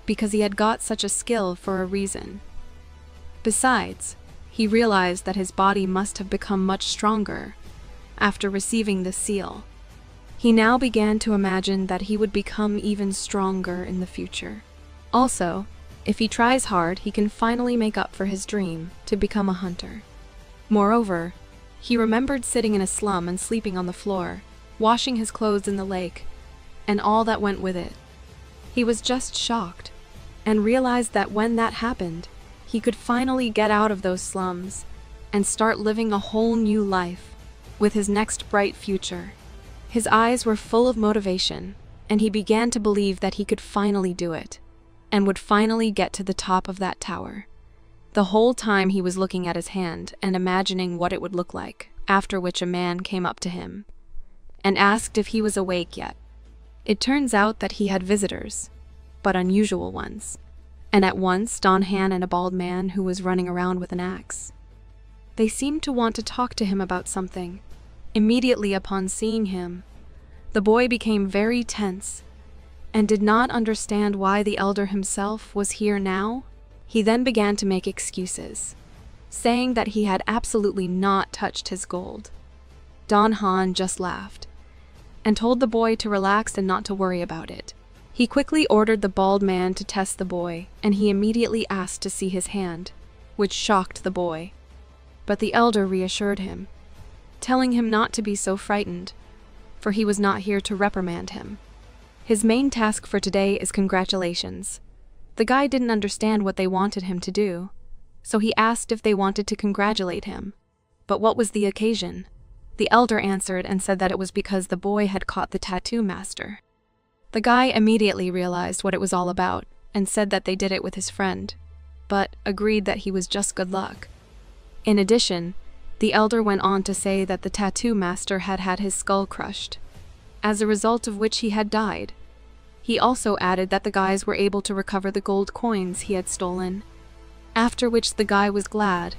because he had got such a skill for a reason. Besides, he realized that his body must have become much stronger after receiving the seal. He now began to imagine that he would become even stronger in the future. Also, if he tries hard, he can finally make up for his dream to become a hunter. Moreover, he remembered sitting in a slum and sleeping on the floor, washing his clothes in the lake, and all that went with it. He was just shocked, and realized that when that happened, he could finally get out of those slums and start living a whole new life with his next bright future. His eyes were full of motivation, and he began to believe that he could finally do it, and would finally get to the top of that tower. The whole time he was looking at his hand and imagining what it would look like, after which a man came up to him and asked if he was awake yet. It turns out that he had visitors, but unusual ones, and at once Don Han and a bald man who was running around with an axe. They seemed to want to talk to him about something. Immediately upon seeing him, the boy became very tense and did not understand why the elder himself was here now. He then began to make excuses, saying that he had absolutely not touched his gold. Don Han just laughed and told the boy to relax and not to worry about it. He quickly ordered the bald man to test the boy, and he immediately asked to see his hand, which shocked the boy. But the elder reassured him, telling him not to be so frightened, for he was not here to reprimand him. His main task for today is congratulations. The guy didn't understand what they wanted him to do, so he asked if they wanted to congratulate him. But what was the occasion? The elder answered and said that it was because the boy had caught the tattoo master. The guy immediately realized what it was all about and said that they did it with his friend, but agreed that he was just good luck. In addition, the elder went on to say that the tattoo master had had his skull crushed, as a result of which he had died. He also added that the guys were able to recover the gold coins he had stolen, after which the guy was glad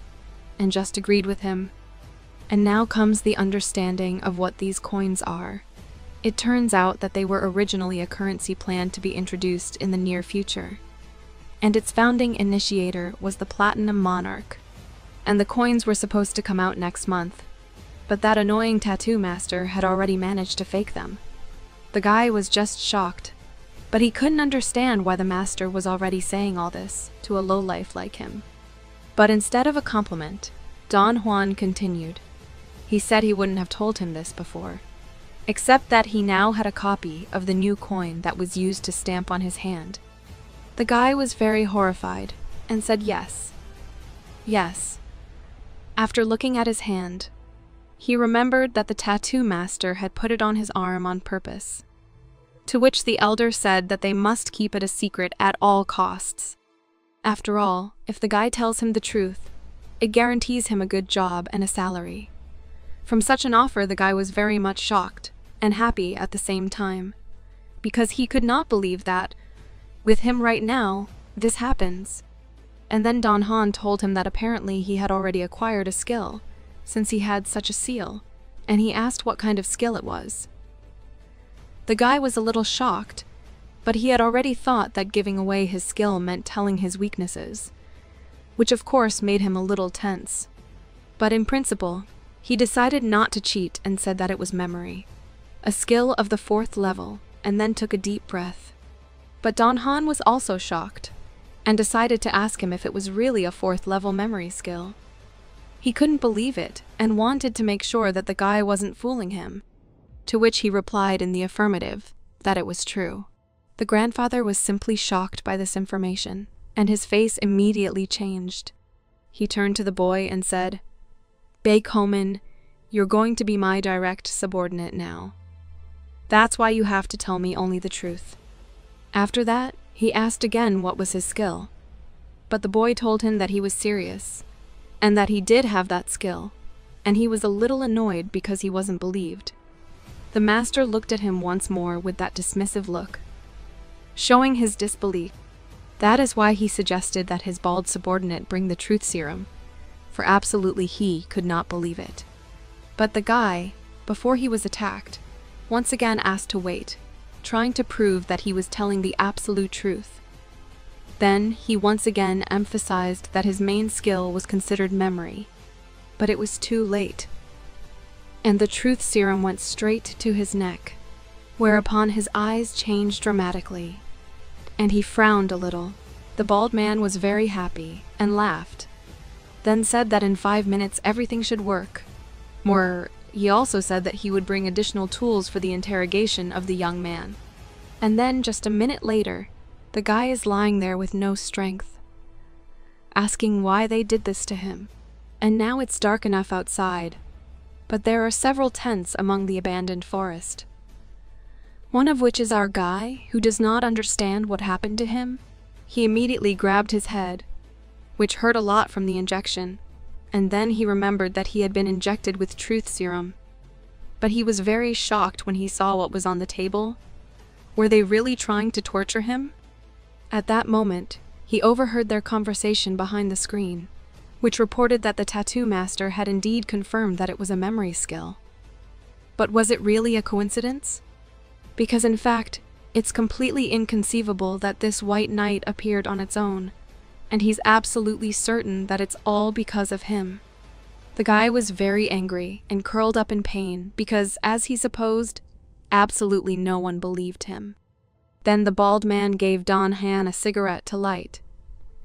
and just agreed with him. And now comes the understanding of what these coins are. It turns out that they were originally a currency planned to be introduced in the near future, and its founding initiator was the Platinum Monarch, and the coins were supposed to come out next month, but that annoying tattoo master had already managed to fake them. The guy was just shocked, but he couldn't understand why the master was already saying all this to a lowlife like him. But instead of a compliment, Don Juan continued. He said he wouldn't have told him this before, except that he now had a copy of the new coin that was used to stamp on his hand. The guy was very horrified and said yes. Yes. After looking at his hand, he remembered that the tattoo master had put it on his arm on purpose, to which the elder said that they must keep it a secret at all costs. After all, if the guy tells him the truth, it guarantees him a good job and a salary. From such an offer, the guy was very much shocked and happy at the same time, because he could not believe that, with him right now, this happens. And then Don Juan told him that apparently he had already acquired a skill, since he had such a seal, and he asked what kind of skill it was. The guy was a little shocked, but he had already thought that giving away his skill meant telling his weaknesses, which of course made him a little tense. But in principle, he decided not to cheat and said that it was memory, a skill of the 4th level, and then took a deep breath. But Don Juan was also shocked, and decided to ask him if it was really a 4th level memory skill. He couldn't believe it, and wanted to make sure that the guy wasn't fooling him, to which he replied in the affirmative, that it was true. The grandfather was simply shocked by this information, and his face immediately changed. He turned to the boy and said, "Bakehoman, you're going to be my direct subordinate now. That's why you have to tell me only the truth." After that, he asked again what was his skill, but the boy told him that he was serious, and that he did have that skill, and he was a little annoyed because he wasn't believed. The master looked at him once more with that dismissive look, showing his disbelief. That is why he suggested that his bald subordinate bring the truth serum, for absolutely he could not believe it. But the guy, before he was attacked, once again asked to wait, trying to prove that he was telling the absolute truth. Then he once again emphasized that his main skill was considered memory, but it was too late, and the truth serum went straight to his neck, whereupon his eyes changed dramatically, and he frowned a little. The bald man was very happy and laughed, then said that in 5 minutes everything should work. He also said that he would bring additional tools for the interrogation of the young man. And then, just a minute later, the guy is lying there with no strength, asking why they did this to him. And now it's dark enough outside, but there are several tents among the abandoned forest, one of which is our guy, who does not understand what happened to him. He immediately grabbed his head, which hurt a lot from the injection, and then he remembered that he had been injected with truth serum. But he was very shocked when he saw what was on the table. Were they really trying to torture him? At that moment, he overheard their conversation behind the screen, which reported that the tattoo master had indeed confirmed that it was a memory skill. But was it really a coincidence? Because in fact, it's completely inconceivable that this white knight appeared on its own, and he's absolutely certain that it's all because of him. The guy was very angry and curled up in pain because, as he supposed, absolutely no one believed him. Then the bald man gave Don Juan a cigarette to light,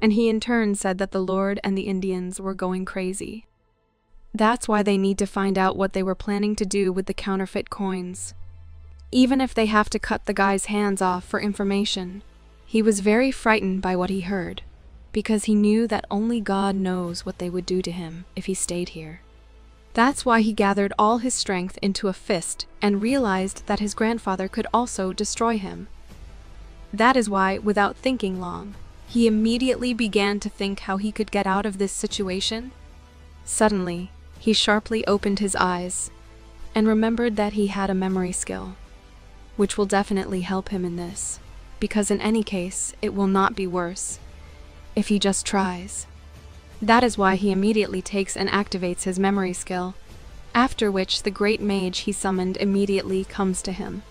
and he in turn said that the Lord and the Indians were going crazy. That's why they need to find out what they were planning to do with the counterfeit coins, even if they have to cut the guy's hands off for information. He was very frightened by what he heard, because he knew that only God knows what they would do to him if he stayed here. That's why he gathered all his strength into a fist and realized that his grandfather could also destroy him. That is why, without thinking long, he immediately began to think how he could get out of this situation. Suddenly, he sharply opened his eyes and remembered that he had a memory skill, which will definitely help him in this, because in any case, it will not be worse if he just tries. That is why he immediately takes and activates his memory skill, after which the great mage he summoned immediately comes to him.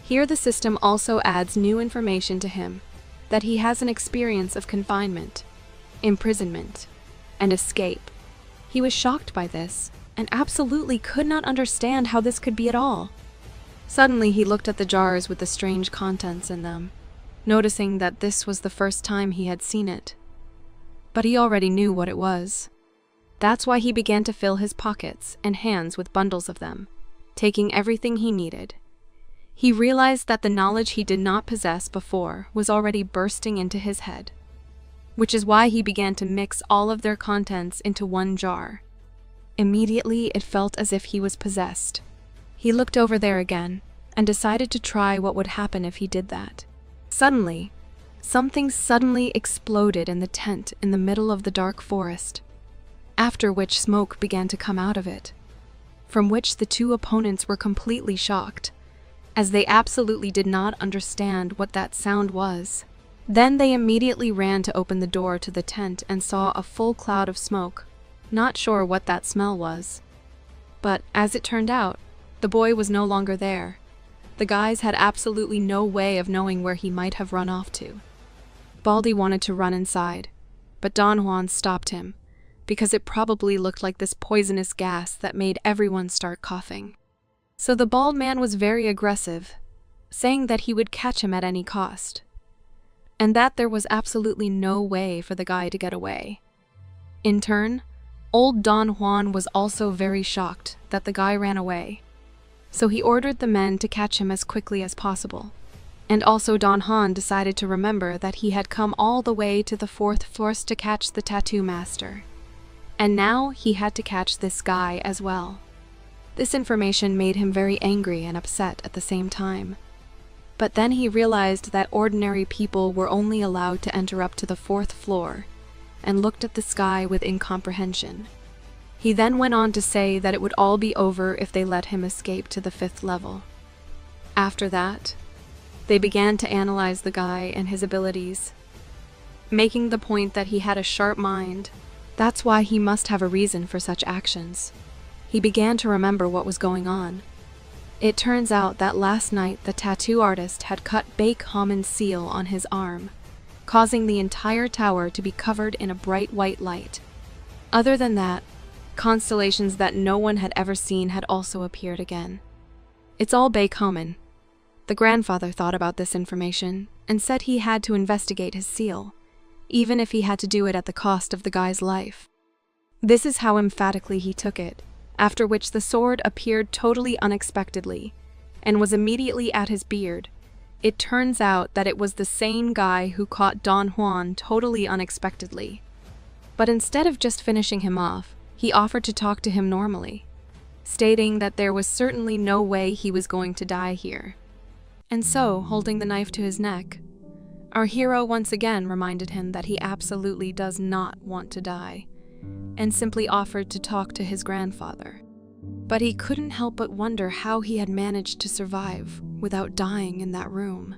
Here the system also adds new information to him, that he has an experience of confinement, imprisonment, and escape. He was shocked by this, and absolutely could not understand how this could be at all. Suddenly he looked at the jars with the strange contents in them, noticing that this was the first time he had seen it. but he already knew what it was. That's why he began to fill his pockets and hands with bundles of them, taking everything he needed. He realized that the knowledge he did not possess before was already bursting into his head, which is why he began to mix all of their contents into one jar. Immediately, it felt as if he was possessed. He looked over there again and decided to try what would happen if he did that. Suddenly, something suddenly exploded in the tent in the middle of the dark forest, after which smoke began to come out of it, from which the two opponents were completely shocked, as they absolutely did not understand what that sound was. Then they immediately ran to open the door to the tent and saw a full cloud of smoke, not sure what that smell was. But, as it turned out, the boy was no longer there. The guys had absolutely no way of knowing where he might have run off to. Baldy wanted to run inside, but Don Juan stopped him, because it probably looked like this poisonous gas that made everyone start coughing. So the bald man was very aggressive, saying that he would catch him at any cost, and that there was absolutely no way for the guy to get away. In turn, old Don Juan was also very shocked that the guy ran away, so he ordered the men to catch him as quickly as possible. And also Don Juan decided to remember that he had come all the way to the 4th floor to catch the tattoo master, and now he had to catch this guy as well. This information made him very angry and upset at the same time. But then he realized that ordinary people were only allowed to enter up to the 4th floor, and looked at the sky with incomprehension. He then went on to say that it would all be over if they let him escape to the 5th level. After that, they began to analyze the guy and his abilities, making the point that he had a sharp mind. That's why he must have a reason for such actions. He began to remember what was going on. It turns out that last night the tattoo artist had cut Bake Haman's seal on his arm, causing the entire tower to be covered in a bright white light. Other than that, constellations that no one had ever seen had also appeared again. It's all Bake Haman. The grandfather thought about this information and said he had to investigate his seal, even if he had to do it at the cost of the guy's life. This is how emphatically he took it, after which the sword appeared totally unexpectedly and was immediately at his beard. It turns out that it was the same guy who caught Don Juan totally unexpectedly. But instead of just finishing him off, he offered to talk to him normally, stating that there was certainly no way he was going to die here. And so, holding the knife to his neck, our hero once again reminded him that he absolutely does not want to die, and simply offered to talk to his grandfather. But he couldn't help but wonder how he had managed to survive without dying in that room.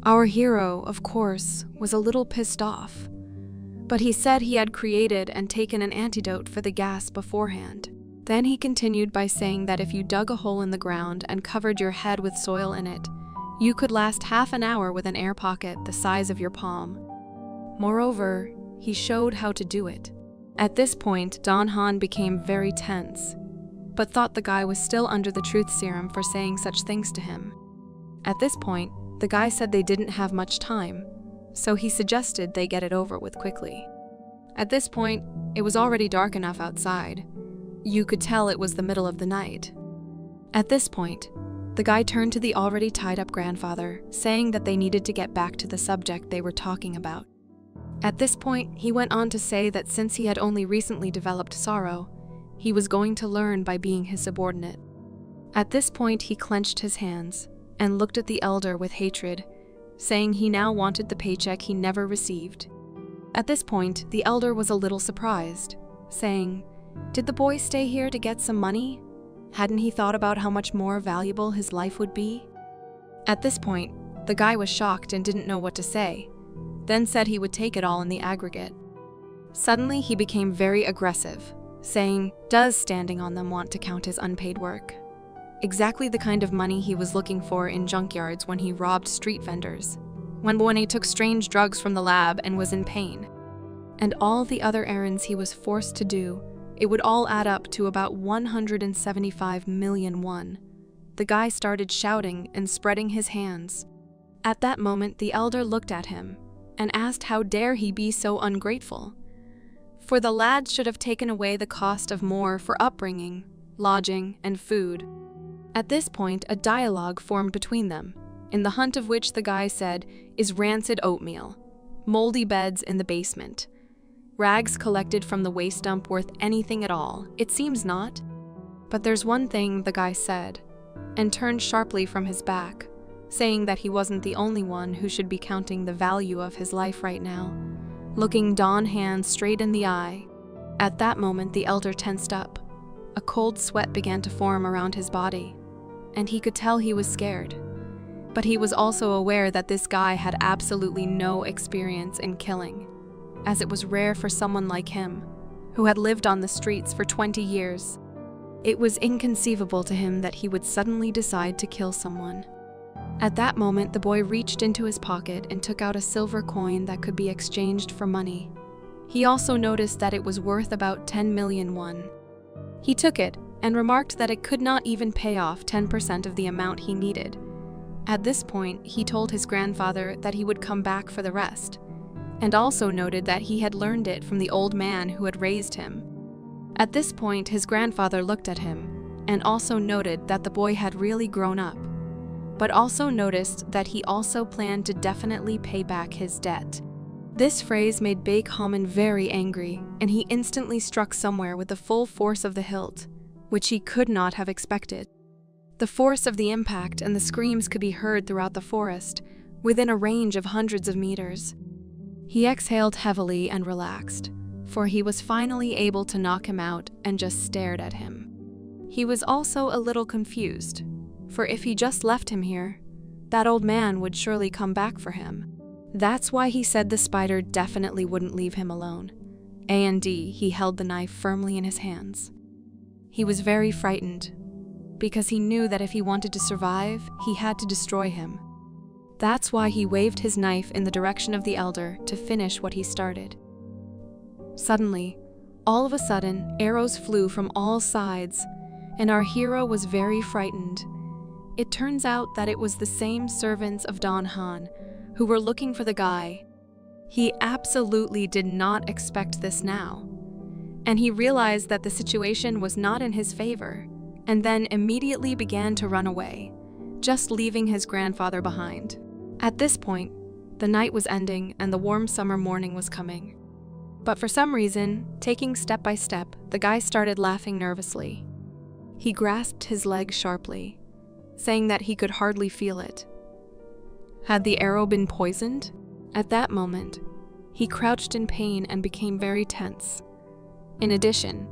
Our hero, of course, was a little pissed off, but he said he had created and taken an antidote for the gas beforehand. Then he continued by saying that if you dug a hole in the ground and covered your head with soil in it, you could last half an hour with an air pocket the size of your palm. Moreover, he showed how to do it. At this point, Don Juan became very tense, but thought the guy was still under the truth serum for saying such things to him. At this point, the guy said they didn't have much time, so he suggested they get it over with quickly. At this point, it was already dark enough outside. You could tell it was the middle of the night. At this point, the guy turned to the already tied-up grandfather, saying that they needed to get back to the subject they were talking about. At this point, he went on to say that since he had only recently developed sorrow, he was going to learn by being his subordinate. At this point, he clenched his hands and looked at the elder with hatred, saying he now wanted the paycheck he never received. At this point, the elder was a little surprised, saying, "Did the boy stay here to get some money? Hadn't he thought about how much more valuable his life would be?" At this point, the guy was shocked and didn't know what to say, then said he would take it all in the aggregate. Suddenly, he became very aggressive, saying, "Does standing on them want to count as unpaid work?" Exactly the kind of money he was looking for in junkyards when he robbed street vendors, when he took strange drugs from the lab and was in pain, and all the other errands he was forced to do. It would all add up to about 175 million won. The guy started shouting and spreading his hands. At that moment, the elder looked at him and asked how dare he be so ungrateful. For the lad should have taken away the cost of more for upbringing, lodging, and food. At this point, a dialogue formed between them, in the hunt of which the guy said is rancid oatmeal, moldy beds in the basement, rags collected from the waste dump worth anything at all. It seems not. But there's one thing, the guy said, and turned sharply from his back, saying that he wasn't the only one who should be counting the value of his life right now, looking Don Han straight in the eye. At that moment, the elder tensed up. A cold sweat began to form around his body, and he could tell he was scared. But he was also aware that this guy had absolutely no experience in killing, as it was rare for someone like him, who had lived on the streets for 20 years. It was inconceivable to him that he would suddenly decide to kill someone. At that moment, the boy reached into his pocket and took out a silver coin that could be exchanged for money. He also noticed that it was worth about 10 million won. He took it and remarked that it could not even pay off 10% of the amount he needed. At this point, he told his grandfather that he would come back for the rest, and also noted that he had learned it from the old man who had raised him. At this point, his grandfather looked at him and also noted that the boy had really grown up, but also noticed that he also planned to definitely pay back his debt. This phrase made Baek Haman very angry, and he instantly struck somewhere with the full force of the hilt, which he could not have expected. The force of the impact and the screams could be heard throughout the forest, within a range of hundreds of meters. He exhaled heavily and relaxed, for he was finally able to knock him out and just stared at him. He was also a little confused, for if he just left him here, that old man would surely come back for him. That's why he said the spider definitely wouldn't leave him alone. A&D, he held the knife firmly in his hands. He was very frightened, because he knew that if he wanted to survive, he had to destroy him. That's why he waved his knife in the direction of the elder to finish what he started. Suddenly, all of a sudden, arrows flew from all sides, and our hero was very frightened. It turns out that it was the same servants of Don Han who were looking for the guy. He absolutely did not expect this now, and he realized that the situation was not in his favor, and then immediately began to run away, just leaving his grandfather behind. At this point, the night was ending and the warm summer morning was coming. But for some reason, taking step by step, the guy started laughing nervously. He grasped his leg sharply, saying that he could hardly feel it. Had the arrow been poisoned? At that moment, he crouched in pain and became very tense. In addition,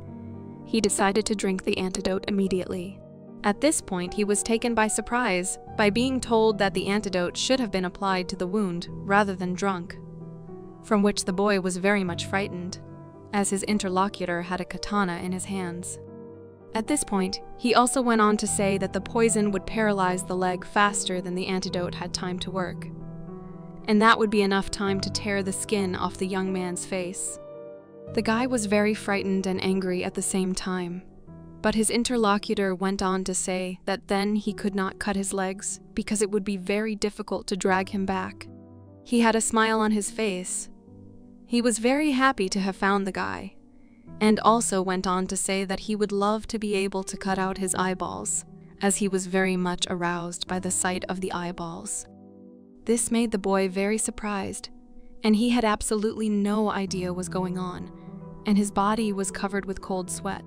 he decided to drink the antidote immediately. At this point, he was taken by surprise by being told that the antidote should have been applied to the wound rather than drunk, from which the boy was very much frightened, as his interlocutor had a katana in his hands. At this point, he also went on to say that the poison would paralyze the leg faster than the antidote had time to work, and that would be enough time to tear the skin off the young man's face. The guy was very frightened and angry at the same time, but his interlocutor went on to say that then he could not cut his legs because it would be very difficult to drag him back. He had a smile on his face. He was very happy to have found the guy, and also went on to say that he would love to be able to cut out his eyeballs, as he was very much aroused by the sight of the eyeballs. This made the boy very surprised, and he had absolutely no idea what was going on, and his body was covered with cold sweat.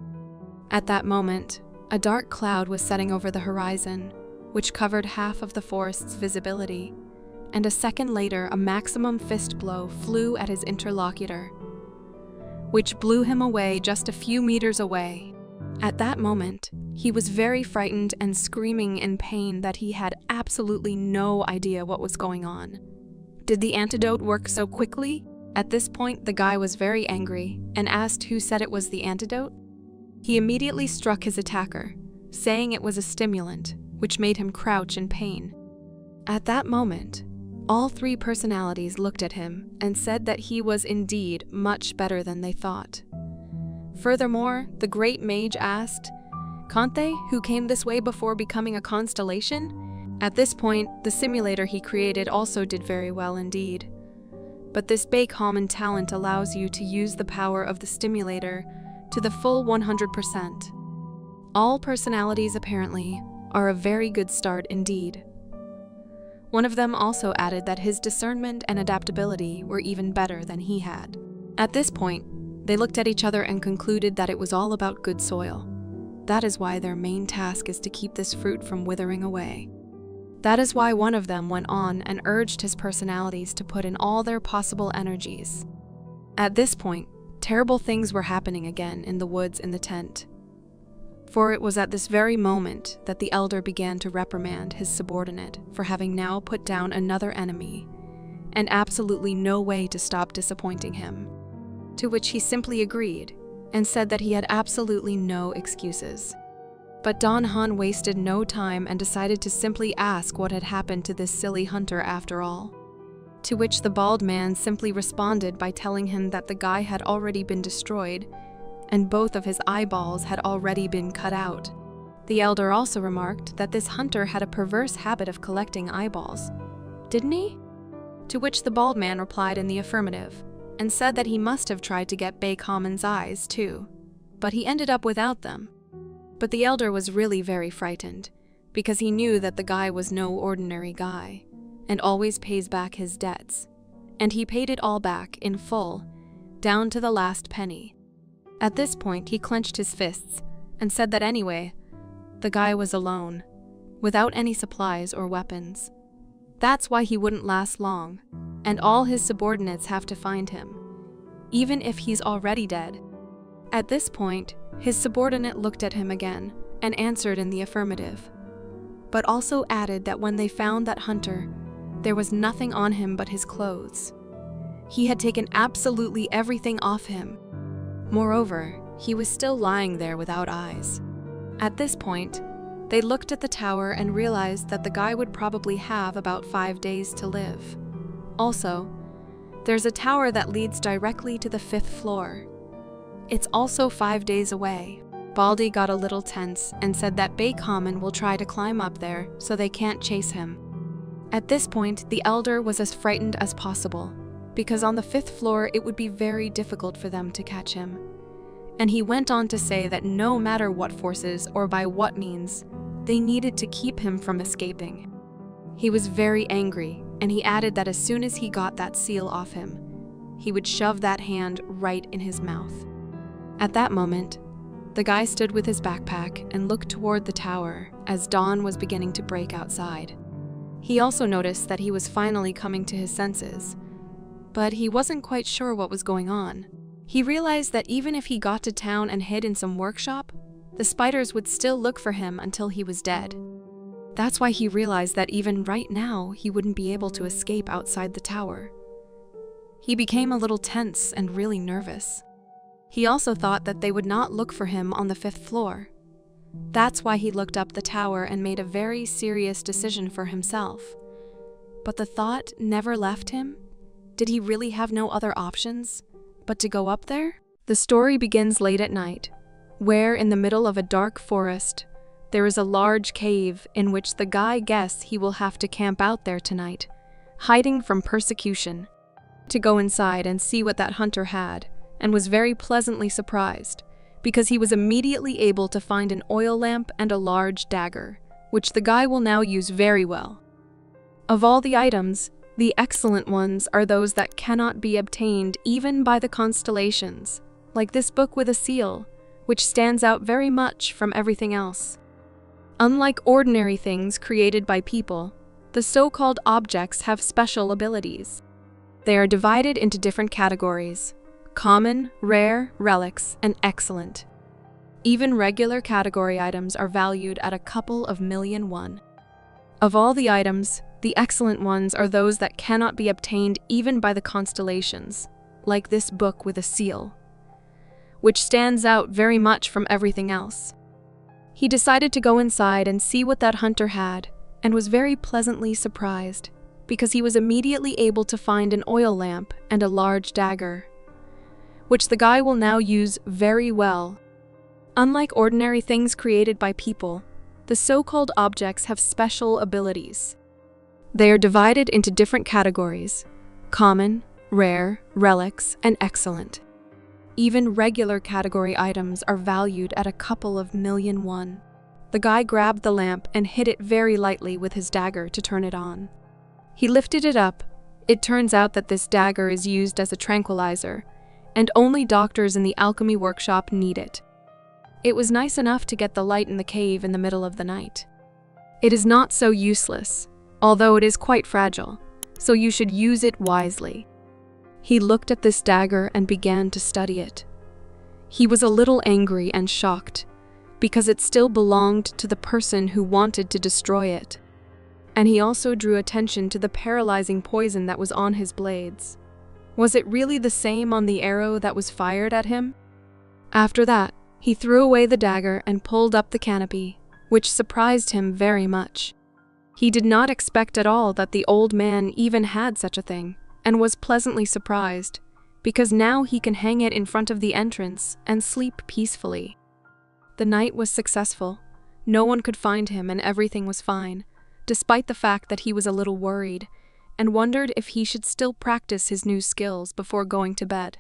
At that moment, a dark cloud was setting over the horizon, which covered half of the forest's visibility, and a second later a maximum fist blow flew at his interlocutor, which blew him away just a few meters away. At that moment, he was very frightened and screaming in pain that he had absolutely no idea what was going on. Did the antidote work so quickly? At this point, the guy was very angry and asked who said it was the antidote. He immediately struck his attacker, saying it was a stimulant, which made him crouch in pain. At that moment, all three personalities looked at him and said that he was indeed much better than they thought. Furthermore, the great mage asked, "Can't they, who came this way before becoming a constellation?" At this point, the simulator he created also did very well indeed. but this Bakehoman talent allows you to use the power of the stimulator to the full 100%. All personalities, apparently, are a very good start indeed. One of them also added that his discernment and adaptability were even better than he had. At this point, they looked at each other and concluded that it was all about good soil. That is why their main task is to keep this fruit from withering away. That is why one of them went on and urged his personalities to put in all their possible energies. At this point, terrible things were happening again in the woods in the tent. For it was at this very moment that the elder began to reprimand his subordinate for having now put down another enemy, and absolutely no way to stop disappointing him. To which he simply agreed, and said that he had absolutely no excuses. But Don Han wasted no time and decided to simply ask what had happened to this silly hunter after all. To which the bald man simply responded by telling him that the guy had already been destroyed, and both of his eyeballs had already been cut out. The elder also remarked that this hunter had a perverse habit of collecting eyeballs. Didn't he? To which the bald man replied in the affirmative, and said that he must have tried to get Bakehoman's eyes too, but he ended up without them. But the elder was really very frightened, because he knew that the guy was no ordinary guy, and always pays back his debts. And he paid it all back in full, down to the last penny. At this point, he clenched his fists and said that anyway, the guy was alone, without any supplies or weapons. That's why he wouldn't last long, and all his subordinates have to find him, even if he's already dead. At this point, his subordinate looked at him again and answered in the affirmative, but also added that when they found that hunter, there was nothing on him but his clothes. He had taken absolutely everything off him. Moreover, he was still lying there without eyes. At this point, they looked at the tower and realized that the guy would probably have about 5 days to live. Also, there's a tower that leads directly to the 5th floor. It's also 5 days away. Baldy got a little tense and said that Bakehoman will try to climb up there so they can't chase him. At this point, the elder was as frightened as possible, because on the 5th floor it would be very difficult for them to catch him. And he went on to say that no matter what forces or by what means, they needed to keep him from escaping. He was very angry, and he added that as soon as he got that seal off him, he would shove that hand right in his mouth. At that moment, the guy stood with his backpack and looked toward the tower as dawn was beginning to break outside. He also noticed that he was finally coming to his senses, but he wasn't quite sure what was going on. He realized that even if he got to town and hid in some workshop, the spiders would still look for him until he was dead. That's why he realized that even right now he wouldn't be able to escape outside the tower. He became a little tense and really nervous. He also thought that they would not look for him on the 5th floor. That's why he looked up the tower and made a very serious decision for himself. But the thought never left him. Did he really have no other options but to go up there? The story begins late at night, where in the middle of a dark forest, there is a large cave in which the guy guessed he will have to camp out there tonight, hiding from persecution, to go inside and see what that hunter had, and was very pleasantly surprised, because he was immediately able to find an oil lamp and a large dagger, which the guy will now use very well. Of all the items, the excellent ones are those that cannot be obtained even by the constellations, like this book with a seal, which stands out very much from everything else. Unlike ordinary things created by people, the so-called objects have special abilities. They are divided into different categories: common, rare, relics, and excellent. Even regular category items are valued at a couple of million won. Of all the items, the excellent ones are those that cannot be obtained even by the constellations, like this book with a seal, which stands out very much from everything else. He decided to go inside and see what that hunter had, and was very pleasantly surprised, because he was immediately able to find an oil lamp and a large dagger, which the guy will now use very well. Unlike ordinary things created by people, the so-called objects have special abilities. They are divided into different categories: common, rare, relics, and excellent. Even regular category items are valued at a couple of million won. The guy grabbed the lamp and hit it very lightly with his dagger to turn it on. He lifted it up. It turns out that this dagger is used as a tranquilizer, and only doctors in the alchemy workshop need it. It was nice enough to get the light in the cave in the middle of the night. It is not so useless, although it is quite fragile, so you should use it wisely. He looked at this dagger and began to study it. He was a little angry and shocked, because it still belonged to the person who wanted to destroy it. And he also drew attention to the paralyzing poison that was on his blades. Was it really the same on the arrow that was fired at him? After that, he threw away the dagger and pulled up the canopy, which surprised him very much. He did not expect at all that the old man even had such a thing, and was pleasantly surprised, because now he can hang it in front of the entrance and sleep peacefully. The night was successful. No one could find him and everything was fine, despite the fact that he was a little worried and wondered if he should still practice his new skills before going to bed.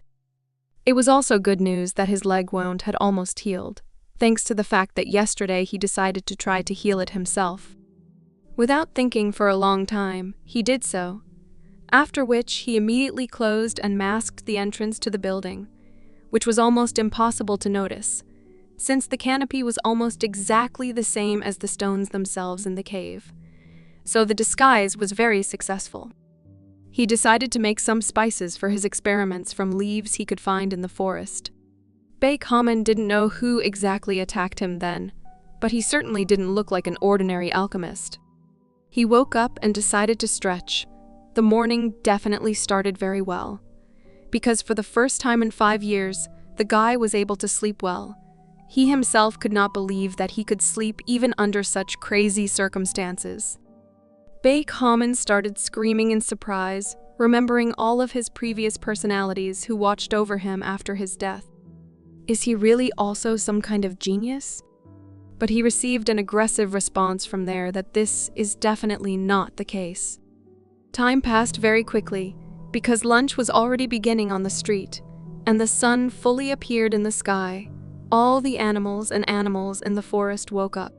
It was also good news that his leg wound had almost healed, thanks to the fact that yesterday he decided to try to heal it himself. Without thinking for a long time, he did so, after which he immediately closed and masked the entrance to the building, which was almost impossible to notice, since the canopy was almost exactly the same as the stones themselves in the cave. So the disguise was very successful. He decided to make some spices for his experiments from leaves he could find in the forest. Baekhaman didn't know who exactly attacked him then, but he certainly didn't look like an ordinary alchemist. He woke up and decided to stretch. The morning definitely started very well, because for the first time in 5 years, the guy was able to sleep well. He himself could not believe that he could sleep even under such crazy circumstances. Baekhaman started screaming in surprise, remembering all of his previous personalities who watched over him after his death. Is he really also some kind of genius? But he received an aggressive response from there that this is definitely not the case. Time passed very quickly, because lunch was already beginning on the street, and the sun fully appeared in the sky. All the animals in the forest woke up.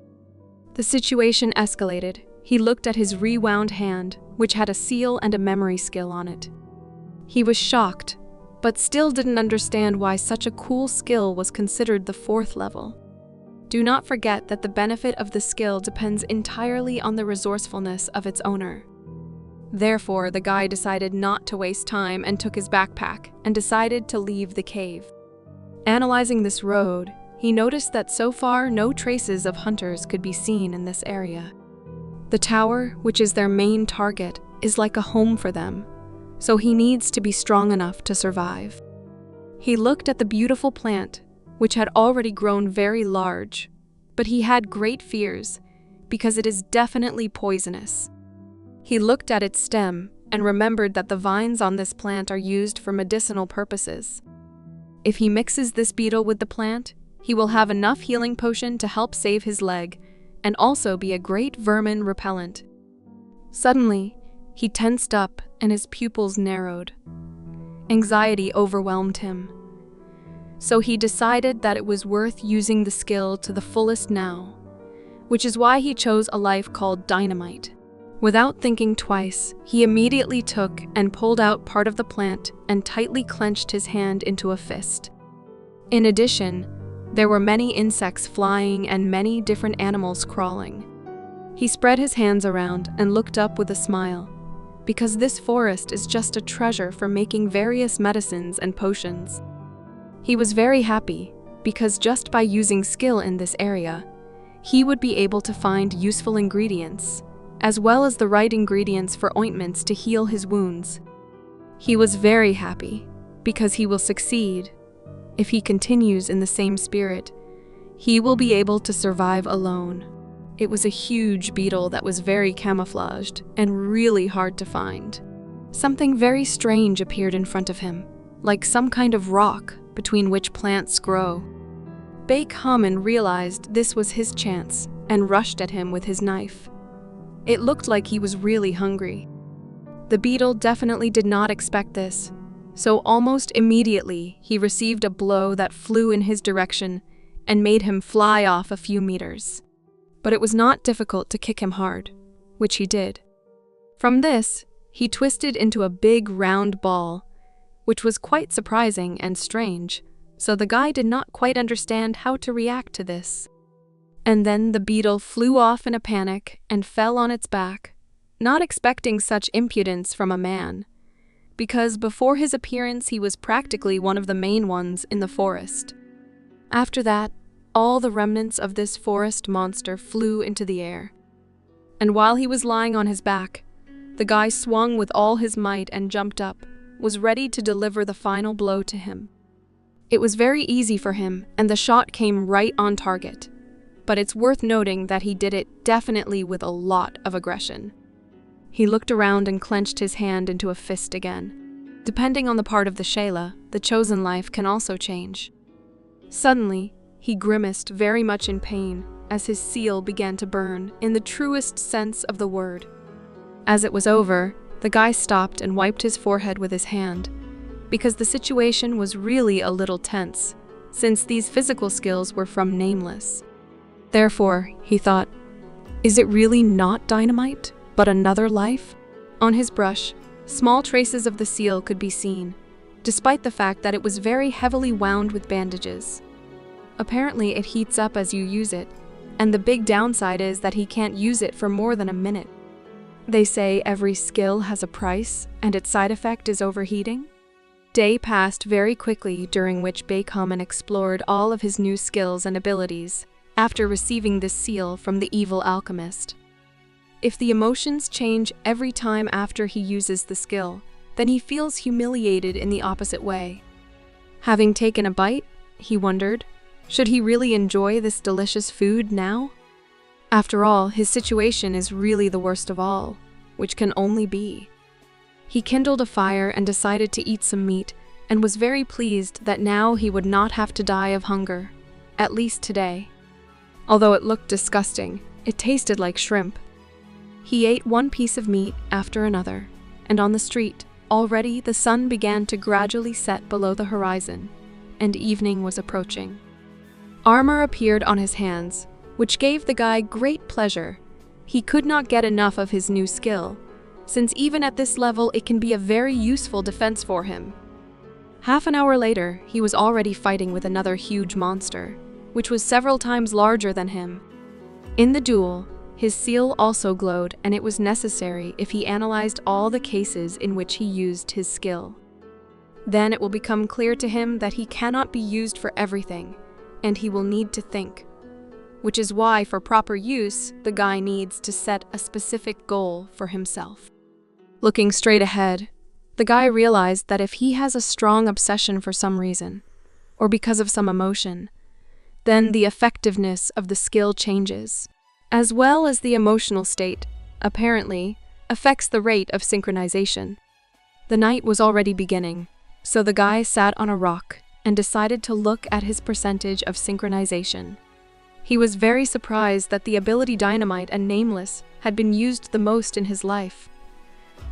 The situation escalated. He looked at his rewound hand, which had a seal and a memory skill on it. He was shocked, but still didn't understand why such a cool skill was considered the 4th level. Do not forget that the benefit of the skill depends entirely on the resourcefulness of its owner. Therefore, the guy decided not to waste time and took his backpack and decided to leave the cave. Analyzing this road, he noticed that so far no traces of hunters could be seen in this area. The tower, which is their main target, is like a home for them, so he needs to be strong enough to survive. He looked at the beautiful plant, which had already grown very large, but he had great fears, because it is definitely poisonous. He looked at its stem and remembered that the vines on this plant are used for medicinal purposes. If he mixes this beetle with the plant, he will have enough healing potion to help save his leg, and also be a great vermin repellent. Suddenly, he tensed up and his pupils narrowed. Anxiety overwhelmed him. So he decided that it was worth using the skill to the fullest now, which is why he chose a life called Dynamite. Without thinking twice, he immediately took and pulled out part of the plant and tightly clenched his hand into a fist. In addition, there were many insects flying and many different animals crawling. He spread his hands around and looked up with a smile, because this forest is just a treasure for making various medicines and potions. He was very happy, because just by using skill in this area, he would be able to find useful ingredients, as well as the right ingredients for ointments to heal his wounds. He was very happy, because he will succeed. If he continues in the same spirit, he will be able to survive alone. It was a huge beetle that was very camouflaged and really hard to find. Something very strange appeared in front of him, like some kind of rock between which plants grow. Baekhaman realized this was his chance and rushed at him with his knife. It looked like he was really hungry. The beetle definitely did not expect this, So almost immediately, he received a blow that flew in his direction and made him fly off a few meters. But it was not difficult to kick him hard, which he did. From this, he twisted into a big round ball, which was quite surprising and strange, so the guy did not quite understand how to react to this. And then the beetle flew off in a panic and fell on its back, not expecting such impudence from a man, because before his appearance he was practically one of the main ones in the forest. After that, all the remnants of this forest monster flew into the air. And while he was lying on his back, the guy swung with all his might and jumped up, was ready to deliver the final blow to him. It was very easy for him, and the shot came right on target. But it's worth noting that he did it definitely with a lot of aggression. He looked around and clenched his hand into a fist again. Depending on the part of the Shayla, the chosen life can also change. Suddenly, he grimaced very much in pain as his seal began to burn in the truest sense of the word. As it was over, the guy stopped and wiped his forehead with his hand, because the situation was really a little tense, since these physical skills were from Nameless. Therefore, he thought, is it really not dynamite, but another life? On his brush, small traces of the seal could be seen, despite the fact that it was very heavily wound with bandages. Apparently, it heats up as you use it, and the big downside is that he can't use it for more than a minute. They say every skill has a price, and its side effect is overheating. Day passed very quickly, during which Baekhyun explored all of his new skills and abilities after receiving this seal from the evil alchemist. If the emotions change every time after he uses the skill, then he feels humiliated in the opposite way. Having taken a bite, he wondered, should he really enjoy this delicious food now? After all, his situation is really the worst of all, which can only be. He kindled a fire and decided to eat some meat, and was very pleased that now he would not have to die of hunger, at least today. Although it looked disgusting, it tasted like shrimp. He ate one piece of meat after another, and on the street, already the sun began to gradually set below the horizon, and evening was approaching. Armor appeared on his hands, which gave the guy great pleasure. He could not get enough of his new skill, since even at this level it can be a very useful defense for him. Half an hour later, he was already fighting with another huge monster, which was several times larger than him. In the duel, his seal also glowed, and it was necessary if he analyzed all the cases in which he used his skill. Then it will become clear to him that he cannot be used for everything, and he will need to think. Which is why, for proper use, the guy needs to set a specific goal for himself. Looking straight ahead, the guy realized that if he has a strong obsession for some reason, or because of some emotion, then the effectiveness of the skill changes, as well as the emotional state, apparently, affects the rate of synchronization. The night was already beginning, so the guy sat on a rock and decided to look at his percentage of synchronization. He was very surprised that the ability Dynamite and Nameless had been used the most in his life.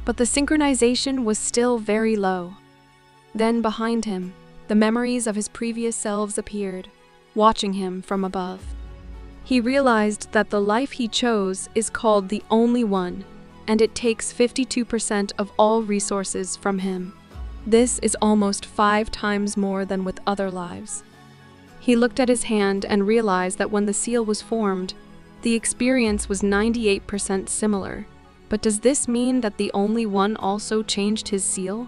But the synchronization was still very low. Then behind him, the memories of his previous selves appeared, watching him from above. He realized that the life he chose is called the only one, and it takes 52% of all resources from him. This is almost 5 times more than with other lives. He looked at his hand and realized that when the seal was formed, the experience was 98% similar. But does this mean that the only one also changed his seal?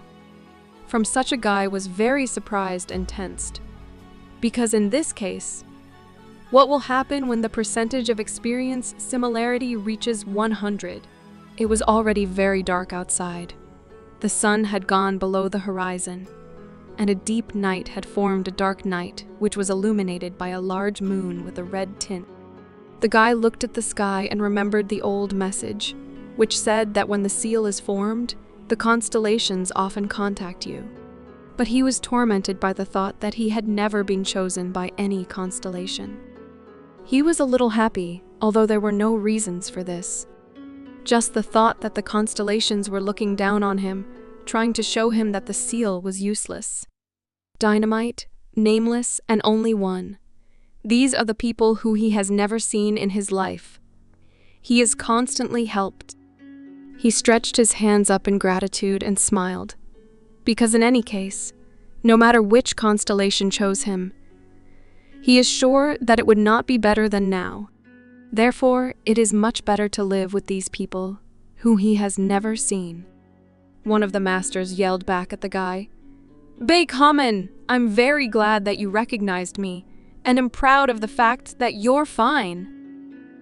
From such a guy was very surprised and tensed. Because in this case, what will happen when the percentage of experience similarity reaches 100? It was already very dark outside. The sun had gone below the horizon, and a deep night had formed a dark night, which was illuminated by a large moon with a red tint. The guy looked at the sky and remembered the old message, which said that when the seal is formed, the constellations often contact you. But he was tormented by the thought that he had never been chosen by any constellation. He was a little happy, although there were no reasons for this. Just the thought that the constellations were looking down on him trying to show him that the seal was useless. Dynamite, nameless, and only one. These are the people who he has never seen in his life. He is constantly helped. He stretched his hands up in gratitude and smiled, because in any case, no matter which constellation chose him, he is sure that it would not be better than now. Therefore, it is much better to live with these people who he has never seen. One of the masters yelled back at the guy, "Bakehamen, I'm very glad that you recognized me, and am proud of the fact that you're fine."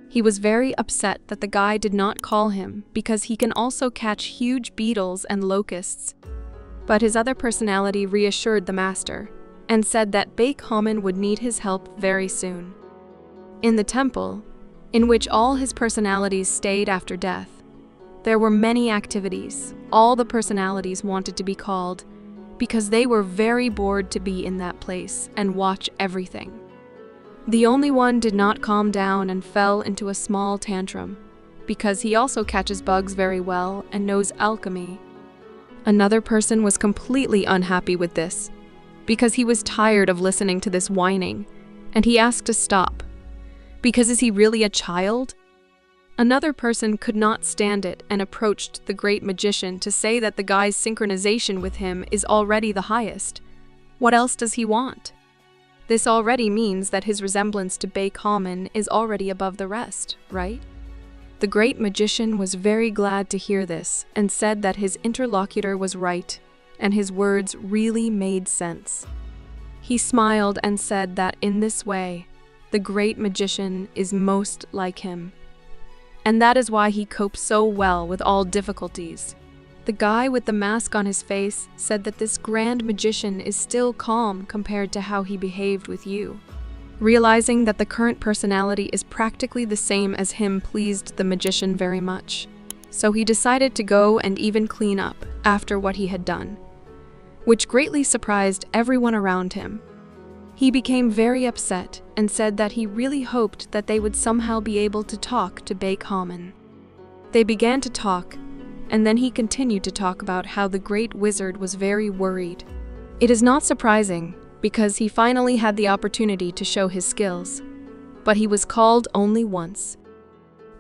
He was very upset that the guy did not call him because he can also catch huge beetles and locusts. But his other personality reassured the master and said that Bakehamen would need his help very soon. In the temple, in which all his personalities stayed after death, there were many activities. All the personalities wanted to be called because they were very bored to be in that place and watch everything. The only one did not calm down and fell into a small tantrum because he also catches bugs very well and knows alchemy. Another person was completely unhappy with this because he was tired of listening to this whining, and he asked to stop. Because is he really a child? Another person could not stand it and approached the great magician to say that the guy's synchronization with him is already the highest. What else does he want? This already means that his resemblance to Bakehamen is already above the rest, right? The great magician was very glad to hear this and said that his interlocutor was right, and his words really made sense. He smiled and said that in this way, the great magician is most like him. And that is why he copes so well with all difficulties. The guy with the mask on his face said that this grand magician is still calm compared to how he behaved with you. Realizing that the current personality is practically the same as him pleased the magician very much. So he decided to go and even clean up after what he had done, which greatly surprised everyone around him. He became very upset and said that he really hoped that they would somehow be able to talk to Bakehamen. They began to talk, and then he continued to talk about how the great wizard was very worried. It is not surprising, because he finally had the opportunity to show his skills, but he was called only once.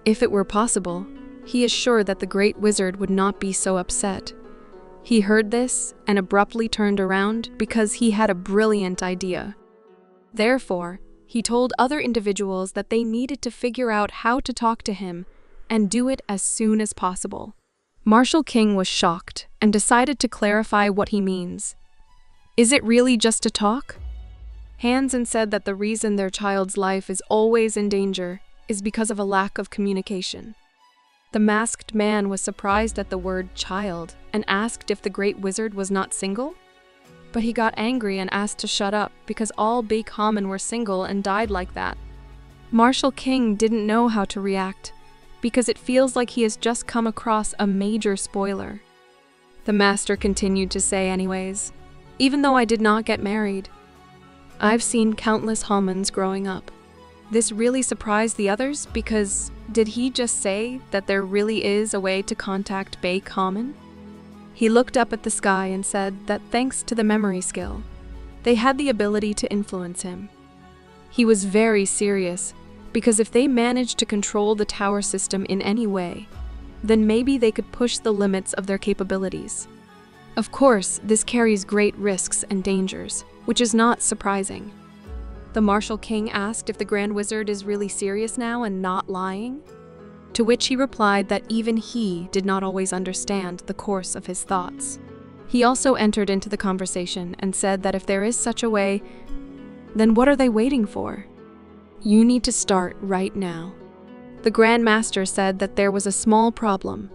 If it were possible, he is sure that the great wizard would not be so upset. He heard this and abruptly turned around because he had a brilliant idea. Therefore, he told other individuals that they needed to figure out how to talk to him and do it as soon as possible. Marshal King was shocked and decided to clarify what he means. Is it really just a talk? Hansen said that the reason their child's life is always in danger is because of a lack of communication. The masked man was surprised at the word child and asked if the great wizard was not single. But he got angry and asked to shut up because all Bakehamen were single and died like that. Marshal King didn't know how to react because it feels like he has just come across a major spoiler. The master continued to say anyways, even though I did not get married, I've seen countless Hamens growing up. This really surprised the others because did he just say that there really is a way to contact Bakehamen? He looked up at the sky and said that thanks to the memory skill, they had the ability to influence him. He was very serious because if they managed to control the tower system in any way, then maybe they could push the limits of their capabilities. Of course, this carries great risks and dangers, which is not surprising. The Marshal King asked if the Grand Wizard is really serious now and not lying, to which he replied that even he did not always understand the course of his thoughts. He also entered into the conversation and said that if there is such a way, then what are they waiting for? You need to start right now. The Grand Master said that there was a small problem.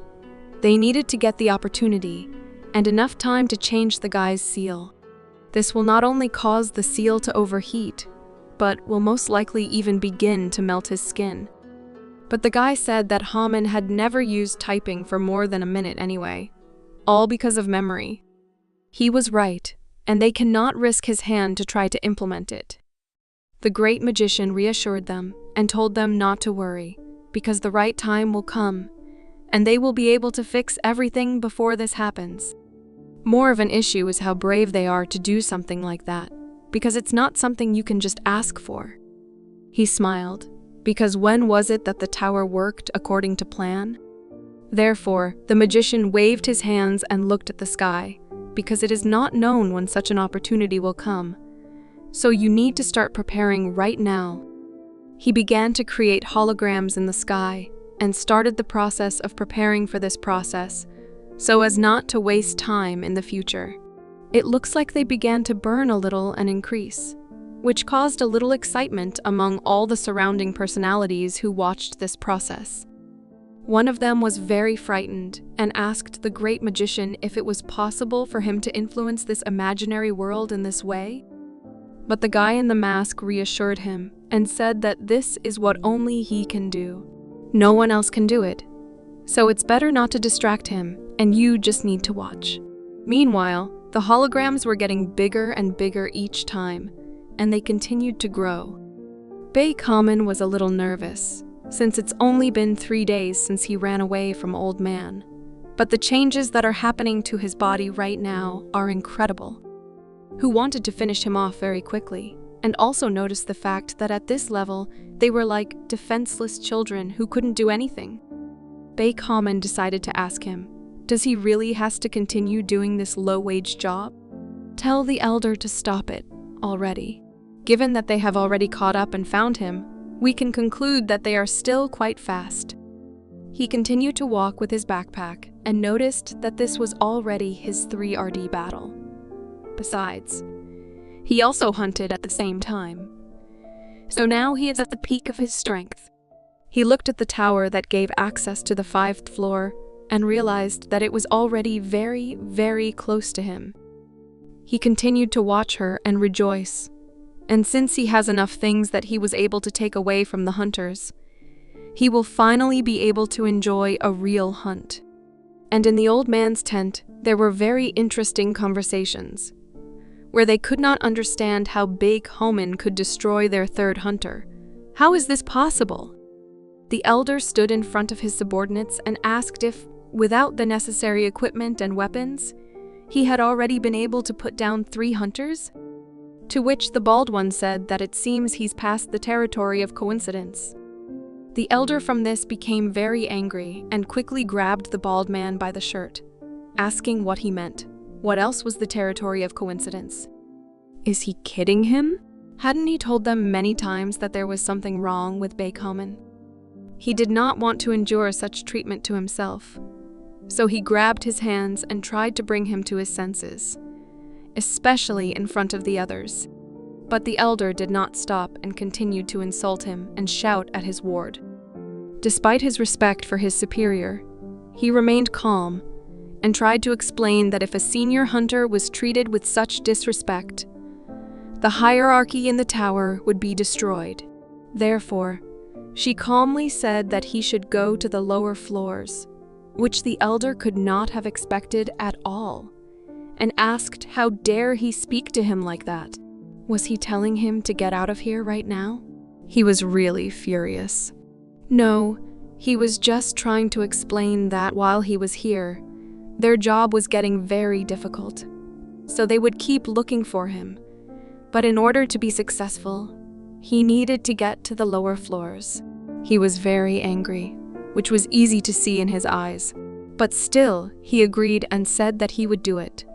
They needed to get the opportunity and enough time to change the guy's seal. This will not only cause the seal to overheat, but will most likely even begin to melt his skin. But the guy said that Haman had never used typing for more than a minute anyway, all because of memory. He was right, and they cannot risk his hand to try to implement it. The great magician reassured them and told them not to worry, because the right time will come, and they will be able to fix everything before this happens. More of an issue is how brave they are to do something like that, because it's not something you can just ask for. He smiled, because when was it that the tower worked according to plan? Therefore, the magician waved his hands and looked at the sky, because it is not known when such an opportunity will come. So you need to start preparing right now. He began to create holograms in the sky and started the process of preparing for this process, so as not to waste time in the future. It looks like they began to burn a little and increase, which caused a little excitement among all the surrounding personalities who watched this process. One of them was very frightened and asked the great magician if it was possible for him to influence this imaginary world in this way. But the guy in the mask reassured him and said that this is what only he can do. No one else can do it. So it's better not to distract him, and you just need to watch. Meanwhile, the holograms were getting bigger and bigger each time, and they continued to grow. Baekhyun was a little nervous, since it's only been 3 days since he ran away from Old Man. But the changes that are happening to his body right now are incredible. Who wanted to finish him off very quickly, and also noticed the fact that at this level, they were like defenseless children who couldn't do anything. Baekhyun decided to ask him, does he really has to continue doing this low-wage job? Tell the elder to stop it already. Given that they have already caught up and found him, we can conclude that they are still quite fast. He continued to walk with his backpack and noticed that this was already his 3RD battle. Besides, he also hunted at the same time. So now he is at the peak of his strength. He looked at the tower that gave access to the 5th floor and realized that it was already very, very close to him. He continued to watch her and rejoice. And since he has enough things that he was able to take away from the hunters, he will finally be able to enjoy a real hunt. And in the old man's tent, there were very interesting conversations, where they could not understand how Baekhyun could destroy their 3rd hunter. How is this possible? The elder stood in front of his subordinates and asked if, without the necessary equipment and weapons, he had already been able to put down 3 hunters? To which the bald one said that it seems he's past the territory of coincidence. The elder from this became very angry and quickly grabbed the bald man by the shirt, asking what he meant. What else was the territory of coincidence? Is he kidding him? Hadn't he told them many times that there was something wrong with Baekhyun? He did not want to endure such treatment to himself, so he grabbed his hands and tried to bring him to his senses, especially in front of the others. But the elder did not stop and continued to insult him and shout at his ward. Despite his respect for his superior, he remained calm and tried to explain that if a senior hunter was treated with such disrespect, the hierarchy in the tower would be destroyed. Therefore, she calmly said that he should go to the lower floors, which the elder could not have expected at all, and asked how dare he speak to him like that. Was he telling him to get out of here right now? He was really furious. No, he was just trying to explain that while he was here, their job was getting very difficult, so they would keep looking for him. But in order to be successful, he needed to get to the lower floors. He was very angry, which was easy to see in his eyes. But still, he agreed and said that he would do it.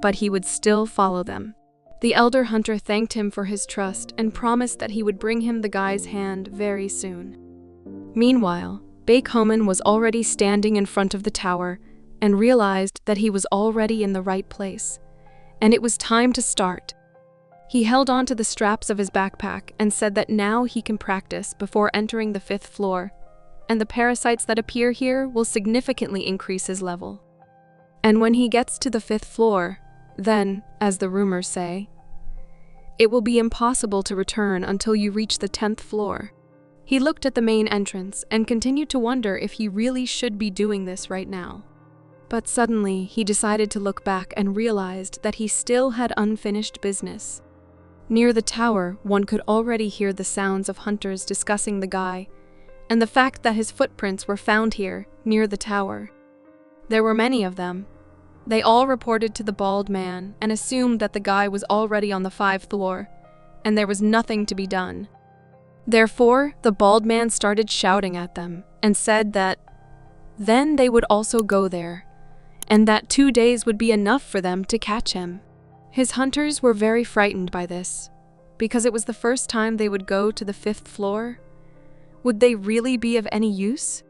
But he would still follow them. The elder hunter thanked him for his trust and promised that he would bring him the guy's hand very soon. Meanwhile, Baekhyun was already standing in front of the tower and realized that he was already in the right place, and it was time to start. He held on to the straps of his backpack and said that now he can practice before entering the 5th floor, and the parasites that appear here will significantly increase his level. And when he gets to the 5th floor, then, as the rumors say, it will be impossible to return until you reach the 10th floor. He looked at the main entrance and continued to wonder if he really should be doing this right now. But suddenly, he decided to look back and realized that he still had unfinished business. Near the tower, one could already hear the sounds of hunters discussing the guy, and the fact that his footprints were found here, near the tower. There were many of them, They all reported to the bald man and assumed that the guy was already on the 5th floor, and there was nothing to be done. Therefore, the bald man started shouting at them and said that then they would also go there, and that 2 days would be enough for them to catch him. His hunters were very frightened by this, because it was the first time they would go to the 5th floor. Would they really be of any use?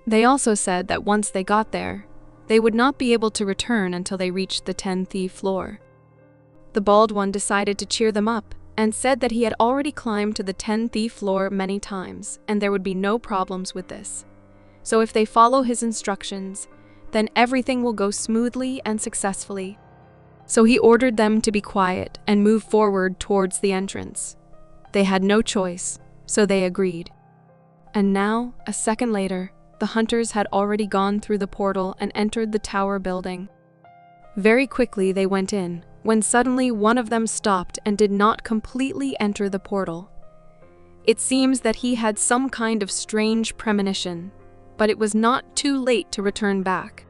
They also said that once they got there, they would not be able to return until they reached the 10th floor. The bald one decided to cheer them up and said that he had already climbed to the 10th floor many times and there would be no problems with this. So if they follow his instructions, then everything will go smoothly and successfully. So he ordered them to be quiet and move forward towards the entrance. They had no choice, so they agreed. And now, a second later, the hunters had already gone through the portal and entered the tower building. Very quickly they went in, when suddenly one of them stopped and did not completely enter the portal. It seems that he had some kind of strange premonition, but it was not too late to return back.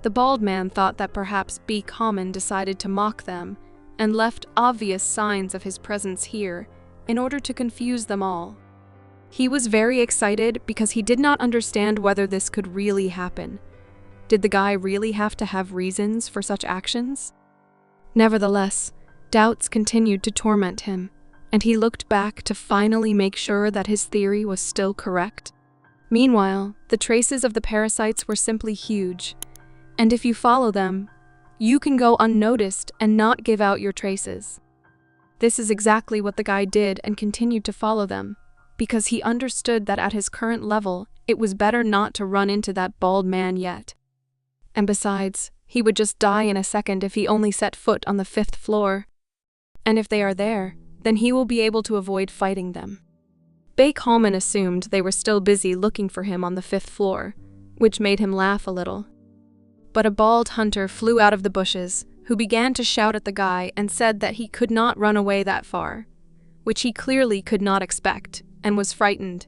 The bald man thought that perhaps Be Common decided to mock them and left obvious signs of his presence here in order to confuse them all. He was very excited because he did not understand whether this could really happen. Did the guy really have to have reasons for such actions? Nevertheless, doubts continued to torment him, and he looked back to finally make sure that his theory was still correct. Meanwhile, the traces of the parasites were simply huge, and if you follow them, you can go unnoticed and not give out your traces. This is exactly what the guy did and continued to follow them, because he understood that at his current level, it was better not to run into that bald man yet. And besides, he would just die in a second if he only set foot on the 5th floor. And if they are there, then he will be able to avoid fighting them. Be Common assumed they were still busy looking for him on the 5th floor, which made him laugh a little. But a bald hunter flew out of the bushes, who began to shout at the guy and said that he could not run away that far, which he clearly could not expect, and was frightened.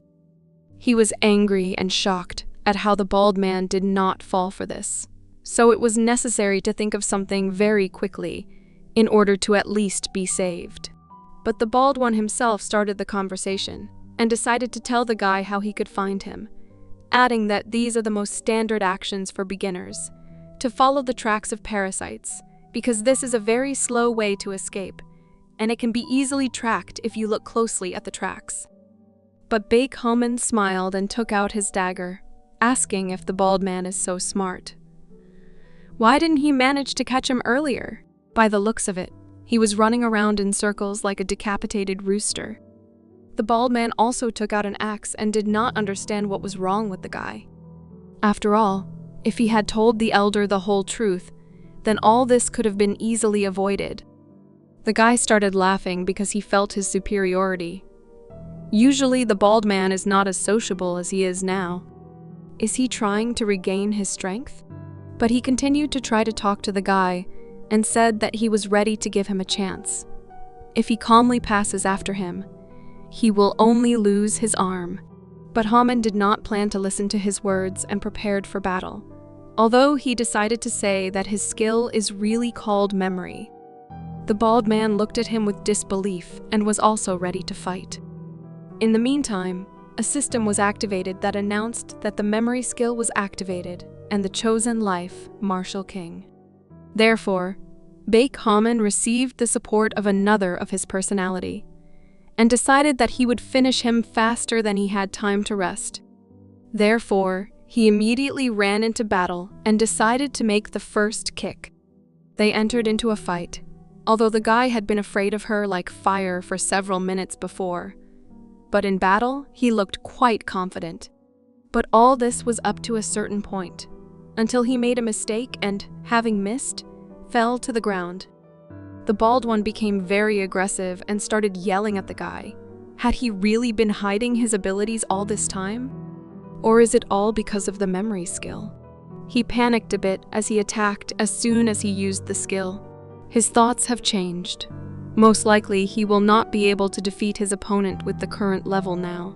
He was angry and shocked at how the bald man did not fall for this, so it was necessary to think of something very quickly in order to at least be saved. But the bald one himself started the conversation and decided to tell the guy how he could find him, adding that these are the most standard actions for beginners, to follow the tracks of parasites, because this is a very slow way to escape, and it can be easily tracked if you look closely at the tracks. But Be Common smiled and took out his dagger, asking if the bald man is so smart. Why didn't he manage to catch him earlier? By the looks of it, he was running around in circles like a decapitated rooster. The bald man also took out an axe and did not understand what was wrong with the guy. After all, if he had told the elder the whole truth, then all this could have been easily avoided. The guy started laughing because he felt his superiority. Usually the bald man is not as sociable as he is now. Is he trying to regain his strength? But he continued to try to talk to the guy and said that he was ready to give him a chance. If he calmly passes after him, he will only lose his arm. But Haman did not plan to listen to his words and prepared for battle, although he decided to say that his skill is really called memory. The bald man looked at him with disbelief and was also ready to fight. In the meantime, a system was activated that announced that the memory skill was activated and the chosen life, Martial King. Therefore, Be Common received the support of another of his personality, and decided that he would finish him faster than he had time to rest. Therefore, he immediately ran into battle and decided to make the first kick. They entered into a fight, although the guy had been afraid of her like fire for several minutes before. But in battle, he looked quite confident. But all this was up to a certain point, until he made a mistake and, having missed, fell to the ground. The bald one became very aggressive and started yelling at the guy. Had he really been hiding his abilities all this time? Or is it all because of the memory skill? He panicked a bit as he attacked as soon as he used the skill. His thoughts have changed. Most likely, he will not be able to defeat his opponent with the current level now.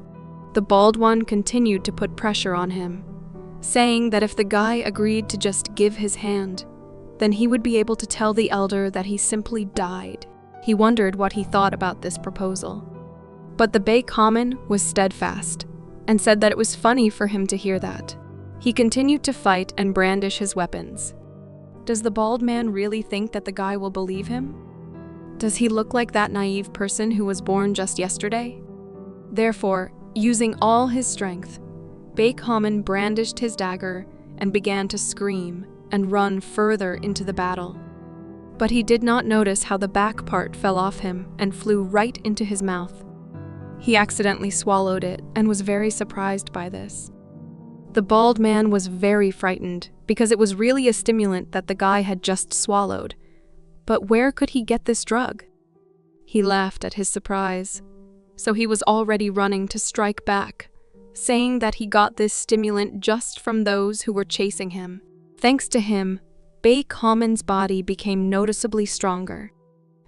The bald one continued to put pressure on him, saying that if the guy agreed to just give his hand, then he would be able to tell the elder that he simply died. He wondered what he thought about this proposal. But the Bay Common was steadfast and said that it was funny for him to hear that. He continued to fight and brandish his weapons. Does the bald man really think that the guy will believe him? Does he look like that naive person who was born just yesterday? Therefore, using all his strength, Bay Common brandished his dagger and began to scream and run further into the battle. But he did not notice how the back part fell off him and flew right into his mouth. He accidentally swallowed it and was very surprised by this. The bald man was very frightened because it was really a stimulant that the guy had just swallowed. But where could he get this drug? He laughed at his surprise, so he was already running to strike back, saying that he got this stimulant just from those who were chasing him. Thanks to him, Bay Common's body became noticeably stronger.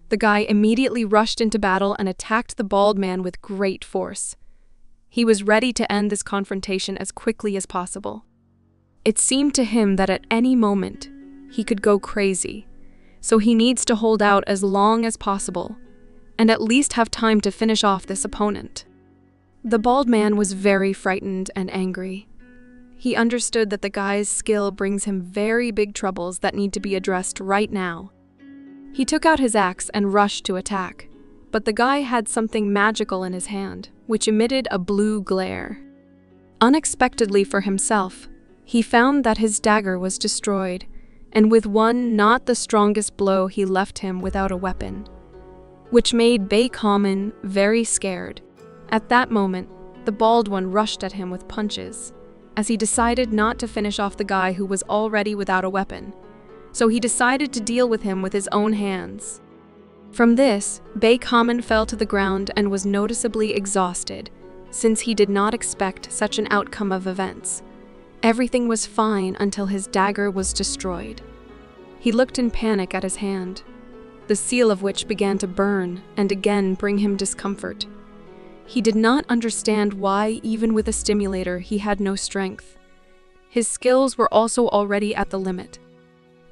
The guy immediately rushed into battle and attacked the bald man with great force. He was ready to end this confrontation as quickly as possible. It seemed to him that at any moment, he could go crazy, so he needs to hold out as long as possible, and at least have time to finish off this opponent. The bald man was very frightened and angry. He understood that the guy's skill brings him very big troubles that need to be addressed right now. He took out his axe and rushed to attack, but the guy had something magical in his hand, which emitted a blue glare. Unexpectedly for himself, he found that his dagger was destroyed, and with one not the strongest blow he left him without a weapon, which made Bay Common very scared. At that moment, the bald one rushed at him with punches, as he decided not to finish off the guy who was already without a weapon, so he decided to deal with him with his own hands. From this, Bay Common fell to the ground and was noticeably exhausted, since he did not expect such an outcome of events. Everything was fine until his dagger was destroyed. He looked in panic at his hand, the seal of which began to burn and again bring him discomfort. He did not understand why, even with a stimulator, he had no strength. His skills were also already at the limit.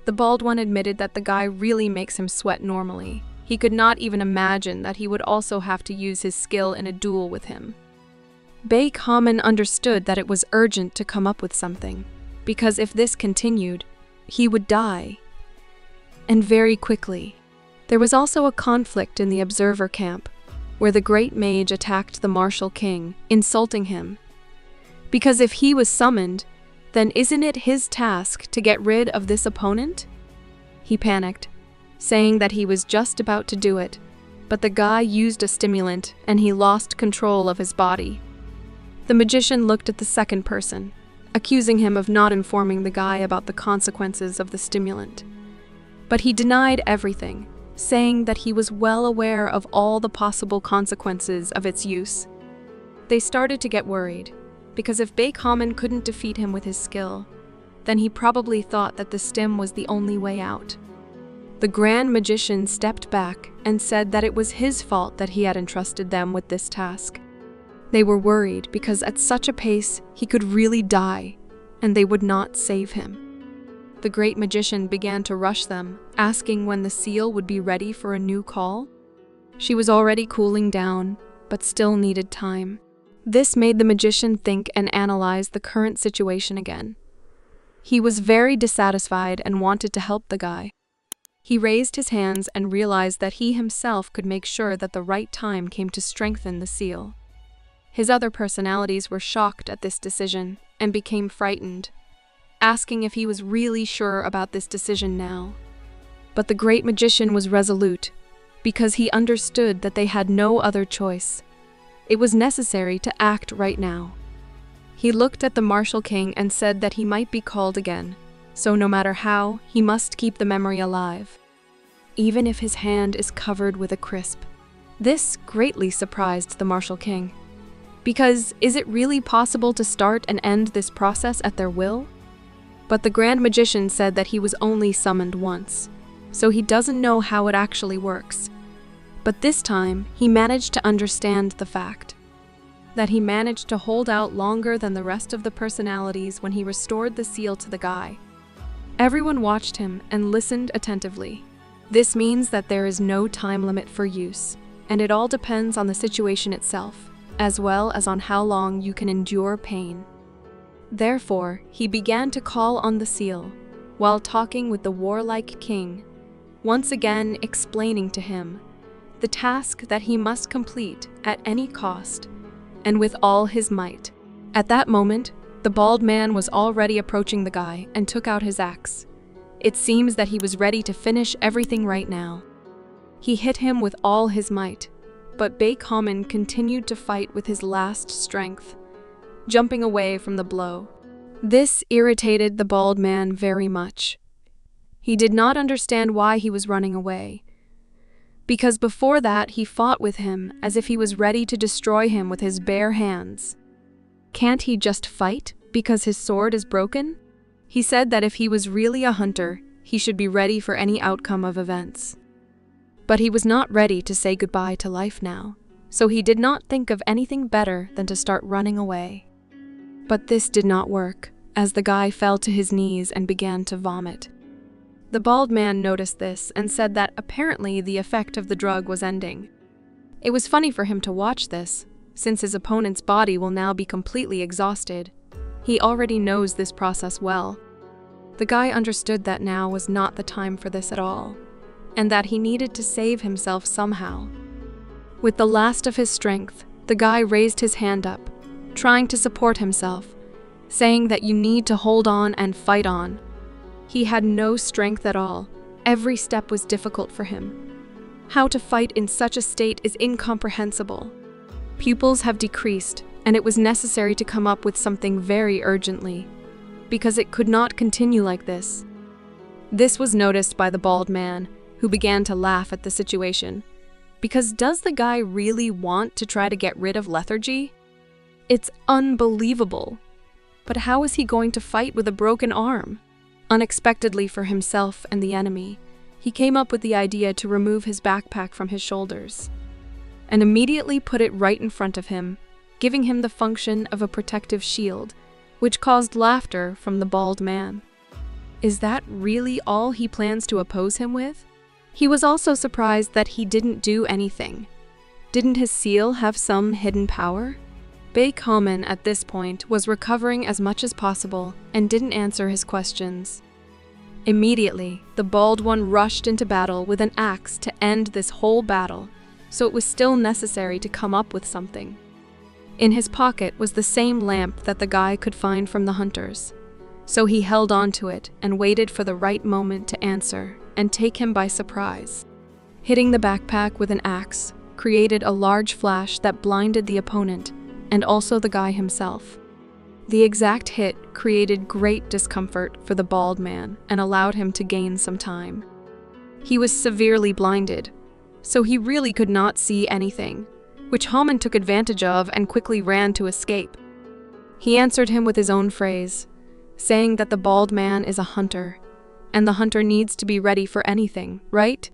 The bald one admitted that the guy really makes him sweat normally. He could not even imagine that he would also have to use his skill in a duel with him. Bay Common understood that it was urgent to come up with something, because if this continued, he would die. And very quickly. There was also a conflict in the observer camp, where the great mage attacked the martial king, insulting him. Because if he was summoned, then isn't it his task to get rid of this opponent? He panicked, saying that he was just about to do it, but the guy used a stimulant and he lost control of his body. The magician looked at the second person, accusing him of not informing the guy about the consequences of the stimulant. But he denied everything, saying that he was well aware of all the possible consequences of its use. They started to get worried, because if Bay Common couldn't defeat him with his skill, then he probably thought that the stim was the only way out. The Grand Magician stepped back and said that it was his fault that he had entrusted them with this task. They were worried because at such a pace he could really die, and they would not save him. The Great Magician began to rush them, asking when the seal would be ready for a new call. She was already cooling down, but still needed time. This made the magician think and analyze the current situation again. He was very dissatisfied and wanted to help the guy. He raised his hands and realized that he himself could make sure that the right time came to strengthen the seal. His other personalities were shocked at this decision and became frightened, asking if he was really sure about this decision now. But the Great Magician was resolute, because he understood that they had no other choice. It was necessary to act right now. He looked at the Martial King and said that he might be called again, so no matter how, he must keep the memory alive, even if his hand is covered with a crisp. This greatly surprised the Martial King, because is it really possible to start and end this process at their will? But the Grand Magician said that he was only summoned once, so he doesn't know how it actually works. But this time, he managed to understand the fact that he managed to hold out longer than the rest of the personalities when he restored the seal to the guy. Everyone watched him and listened attentively. This means that there is no time limit for use, and it all depends on the situation itself, as well as on how long you can endure pain. Therefore, he began to call on the seal, while talking with the warlike king, once again explaining to him the task that he must complete at any cost, and with all his might. At that moment, the bald man was already approaching the guy and took out his axe. It seems that he was ready to finish everything right now. He hit him with all his might, but Baekhaman continued to fight with his last strength, jumping away from the blow. This irritated the bald man very much. He did not understand why he was running away, because before that he fought with him as if he was ready to destroy him with his bare hands. Can't he just fight because his sword is broken? He said that if he was really a hunter, he should be ready for any outcome of events. But he was not ready to say goodbye to life now, so he did not think of anything better than to start running away. But this did not work, as the guy fell to his knees and began to vomit. The bald man noticed this and said that apparently the effect of the drug was ending. It was funny for him to watch this, since his opponent's body will now be completely exhausted. He already knows this process well. The guy understood that now was not the time for this at all, and that he needed to save himself somehow. With the last of his strength, the guy raised his hand up, trying to support himself, saying that you need to hold on and fight on. He had no strength at all. Every step was difficult for him. How to fight in such a state is incomprehensible. Pupils have decreased, and it was necessary to come up with something very urgently, because it could not continue like this. This was noticed by the bald man, who began to laugh at the situation. Because does the guy really want to try to get rid of lethargy? It's unbelievable. But how is he going to fight with a broken arm? Unexpectedly for himself and the enemy, he came up with the idea to remove his backpack from his shoulders, and immediately put it right in front of him, giving him the function of a protective shield, which caused laughter from the bald man. Is that really all he plans to oppose him with? He was also surprised that he didn't do anything. Didn't his seal have some hidden power? Baekhaman at this point was recovering as much as possible and didn't answer his questions. Immediately, the bald one rushed into battle with an axe to end this whole battle, so it was still necessary to come up with something. In his pocket was the same lamp that the guy could find from the hunters, so he held on to it and waited for the right moment to answer and take him by surprise. Hitting the backpack with an axe created a large flash that blinded the opponent and also the guy himself. The exact hit created great discomfort for the bald man and allowed him to gain some time. He was severely blinded, so he really could not see anything, which Haman took advantage of and quickly ran to escape. He answered him with his own phrase, saying that the bald man is a hunter, and the hunter needs to be ready for anything, right?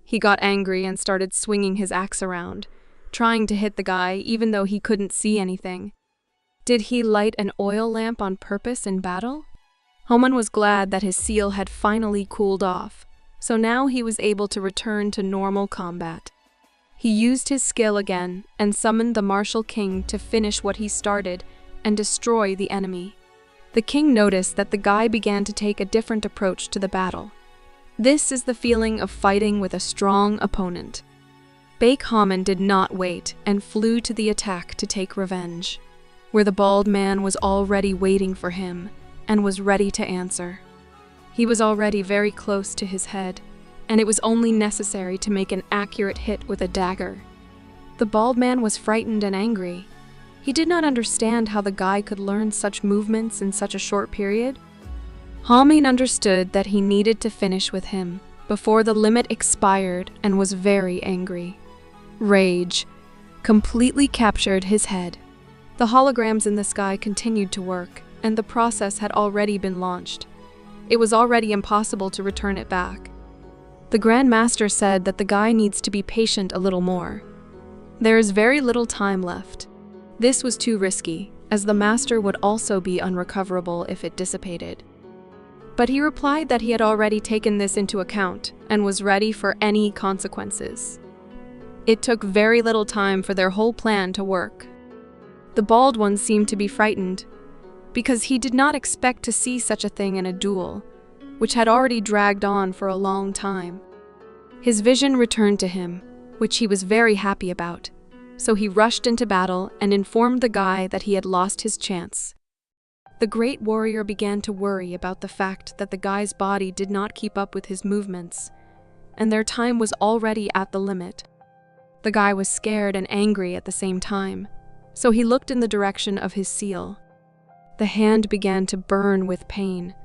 He got angry and started swinging his axe around, trying to hit the guy even though he couldn't see anything. Did he light an oil lamp on purpose in battle? Haman was glad that his seal had finally cooled off, so now he was able to return to normal combat. He used his skill again and summoned the martial king to finish what he started and destroy the enemy. The king noticed that the guy began to take a different approach to the battle. This is the feeling of fighting with a strong opponent. Baekhaman did not wait and flew to the attack to take revenge, where the bald man was already waiting for him and was ready to answer. He was already very close to his head, and it was only necessary to make an accurate hit with a dagger. The bald man was frightened and angry. He did not understand how the guy could learn such movements in such a short period. Haman understood that he needed to finish with him before the limit expired and was very angry. Rage completely captured his head. The holograms in the sky continued to work, and the process had already been launched. It was already impossible to return it back. The Grand Master said that the guy needs to be patient a little more. There is very little time left. This was too risky, as the Master would also be unrecoverable if it dissipated. But he replied that he had already taken this into account and was ready for any consequences. It took very little time for their whole plan to work. The bald one seemed to be frightened, because he did not expect to see such a thing in a duel, which had already dragged on for a long time. His vision returned to him, which he was very happy about, so he rushed into battle and informed the guy that he had lost his chance. The great warrior began to worry about the fact that the guy's body did not keep up with his movements, and their time was already at the limit. The guy was scared and angry at the same time, so he looked in the direction of his seal. The hand began to burn with pain,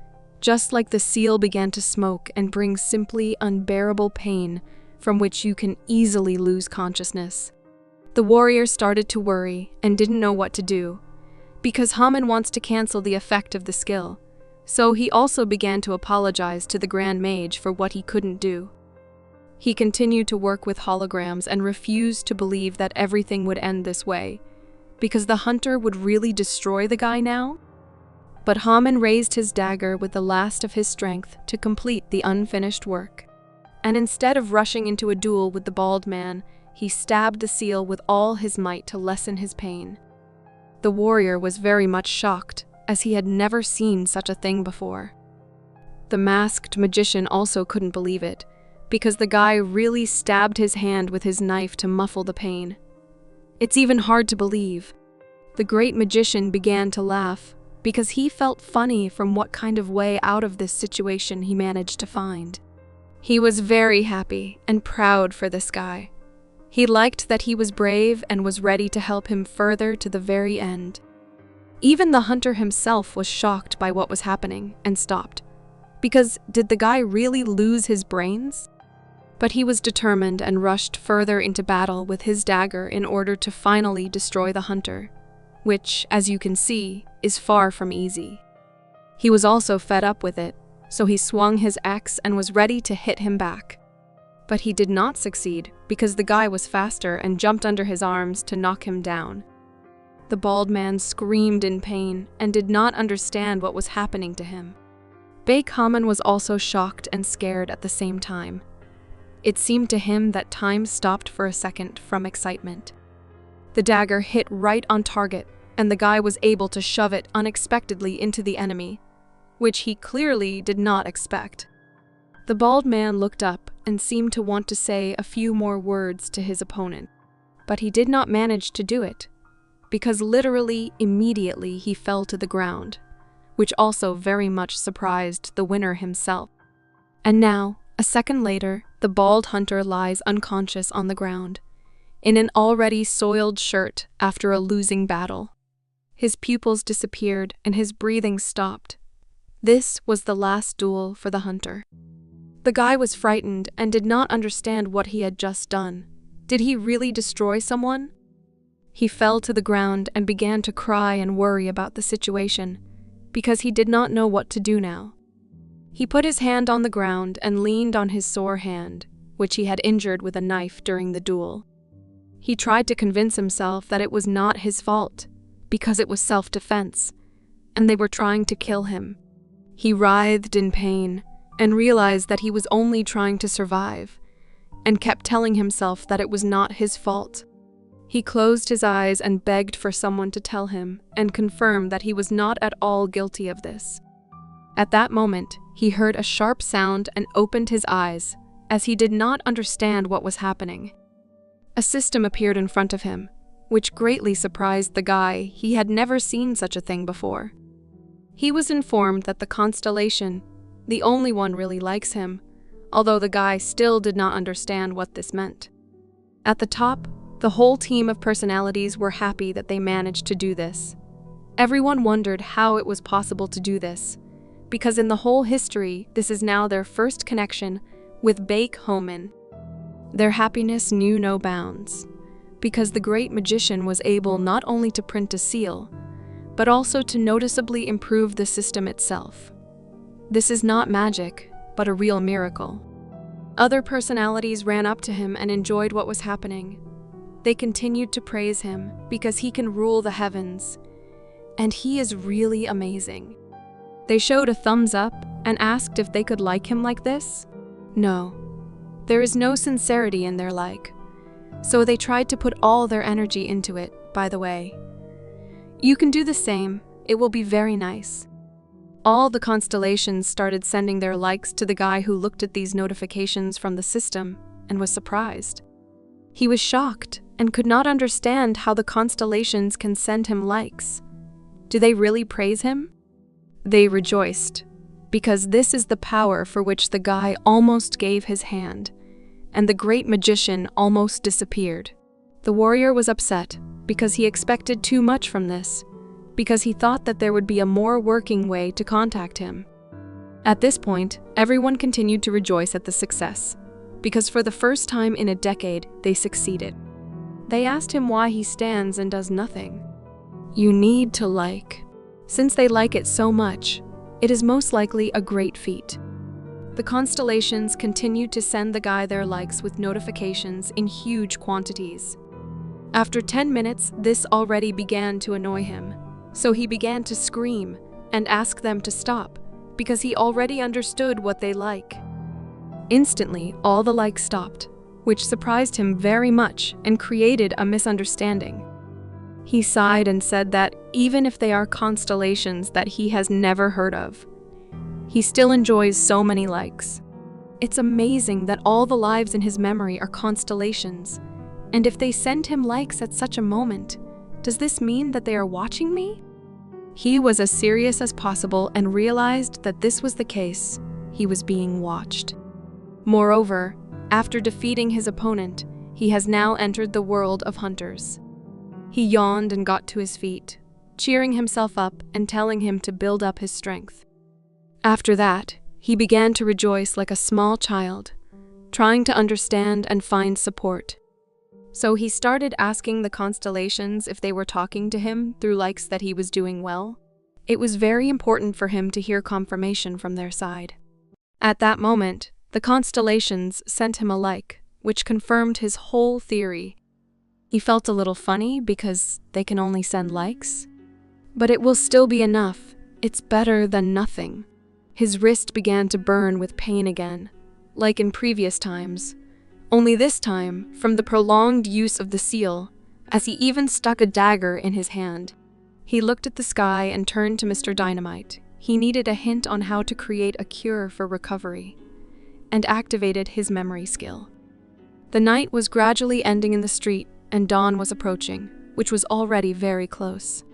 just like the seal began to smoke and bring simply unbearable pain from which you can easily lose consciousness. The warrior started to worry and didn't know what to do, because Haman wants to cancel the effect of the skill, so he also began to apologize to the Grand Mage for what he couldn't do. He continued to work with holograms and refused to believe that everything would end this way, because the hunter would really destroy the guy now? But Haman raised his dagger with the last of his strength to complete the unfinished work. And instead of rushing into a duel with the bald man, he stabbed the seal with all his might to lessen his pain. The warrior was very much shocked, as he had never seen such a thing before. The masked magician also couldn't believe it, because the guy really stabbed his hand with his knife to muffle the pain. It's even hard to believe. The great magician began to laugh, because he felt funny from what kind of way out of this situation he managed to find. He was very happy and proud for this guy. He liked that he was brave and was ready to help him further to the very end. Even the hunter himself was shocked by what was happening and stopped, because did the guy really lose his brains? But he was determined and rushed further into battle with his dagger in order to finally destroy the hunter, which, as you can see, is far from easy. He was also fed up with it, so he swung his axe and was ready to hit him back. But he did not succeed because the guy was faster and jumped under his arms to knock him down. The bald man screamed in pain and did not understand what was happening to him. Bake Haman was also shocked and scared at the same time. It seemed to him that time stopped for a second from excitement. The dagger hit right on target, and the guy was able to shove it unexpectedly into the enemy, which he clearly did not expect. The bald man looked up and seemed to want to say a few more words to his opponent, but he did not manage to do it, because literally immediately he fell to the ground, which also very much surprised the winner himself. And now, a second later, the bald hunter lies unconscious on the ground, in an already soiled shirt after a losing battle. His pupils disappeared and his breathing stopped. This was the last duel for the hunter. The guy was frightened and did not understand what he had just done. Did he really destroy someone? He fell to the ground and began to cry and worry about the situation, because he did not know what to do now. He put his hand on the ground and leaned on his sore hand, which he had injured with a knife during the duel. He tried to convince himself that it was not his fault, because it was self-defense, and they were trying to kill him. He writhed in pain and realized that he was only trying to survive, and kept telling himself that it was not his fault. He closed his eyes and begged for someone to tell him and confirm that he was not at all guilty of this. At that moment, he heard a sharp sound and opened his eyes, as he did not understand what was happening. A system appeared in front of him, which greatly surprised the guy. He had never seen such a thing before. He was informed that the constellation, the only one, really likes him, although the guy still did not understand what this meant. At the top, the whole team of personalities were happy that they managed to do this. Everyone wondered how it was possible to do this, because in the whole history, this is now their first connection with Bake Haman. Their happiness knew no bounds, because the great magician was able not only to print a seal, but also to noticeably improve the system itself. This is not magic, but a real miracle. Other personalities ran up to him and enjoyed what was happening. They continued to praise him because he can rule the heavens, and he is really amazing. They showed a thumbs up and asked if they could like him like this. No, there is no sincerity in their like, so they tried to put all their energy into it, by the way. You can do the same, it will be very nice. All the constellations started sending their likes to the guy who looked at these notifications from the system and was surprised. He was shocked and could not understand how the constellations can send him likes. Do they really praise him? They rejoiced, because this is the power for which the guy almost gave his hand, and the great magician almost disappeared. The warrior was upset because he expected too much from this, because he thought that there would be a more working way to contact him. At this point, everyone continued to rejoice at the success, because for the first time in a decade, they succeeded. They asked him why he stands and does nothing. You need to like. Since they like it so much, it is most likely a great feat. The constellations continued to send the guy their likes with notifications in huge quantities. After 10 minutes, this already began to annoy him, so he began to scream and ask them to stop, because he already understood what they like. Instantly, all the likes stopped, which surprised him very much and created a misunderstanding. He sighed and said that even if they are constellations that he has never heard of, he still enjoys so many likes. It's amazing that all the lives in his memory are constellations, and if they send him likes at such a moment, does this mean that they are watching me? He was as serious as possible and realized that this was the case. He was being watched. Moreover, after defeating his opponent, he has now entered the world of hunters. He yawned and got to his feet, cheering himself up and telling him to build up his strength. After that, he began to rejoice like a small child, trying to understand and find support. So he started asking the constellations if they were talking to him through likes that he was doing well. It was very important for him to hear confirmation from their side. At that moment, the constellations sent him a like, which confirmed his whole theory. He felt a little funny because they can only send likes. But it will still be enough. It's better than nothing. His wrist began to burn with pain again, like in previous times. Only this time, from the prolonged use of the seal, as he even stuck a dagger in his hand. He looked at the sky and turned to Mr. Dynamite. He needed a hint on how to create a cure for recovery, and activated his memory skill. The night was gradually ending in the street, and dawn was approaching, which was already very close.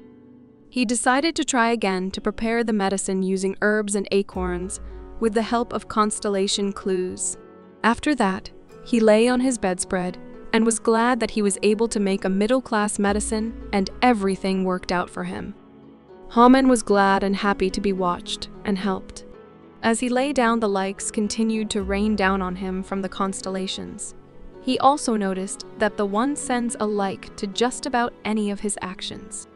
He decided to try again to prepare the medicine using herbs and acorns with the help of constellation clues. After that, he lay on his bedspread and was glad that he was able to make a middle-class medicine and everything worked out for him. Haman was glad and happy to be watched and helped. As he lay down, the likes continued to rain down on him from the constellations. He also noticed that the one sends a like to just about any of his actions.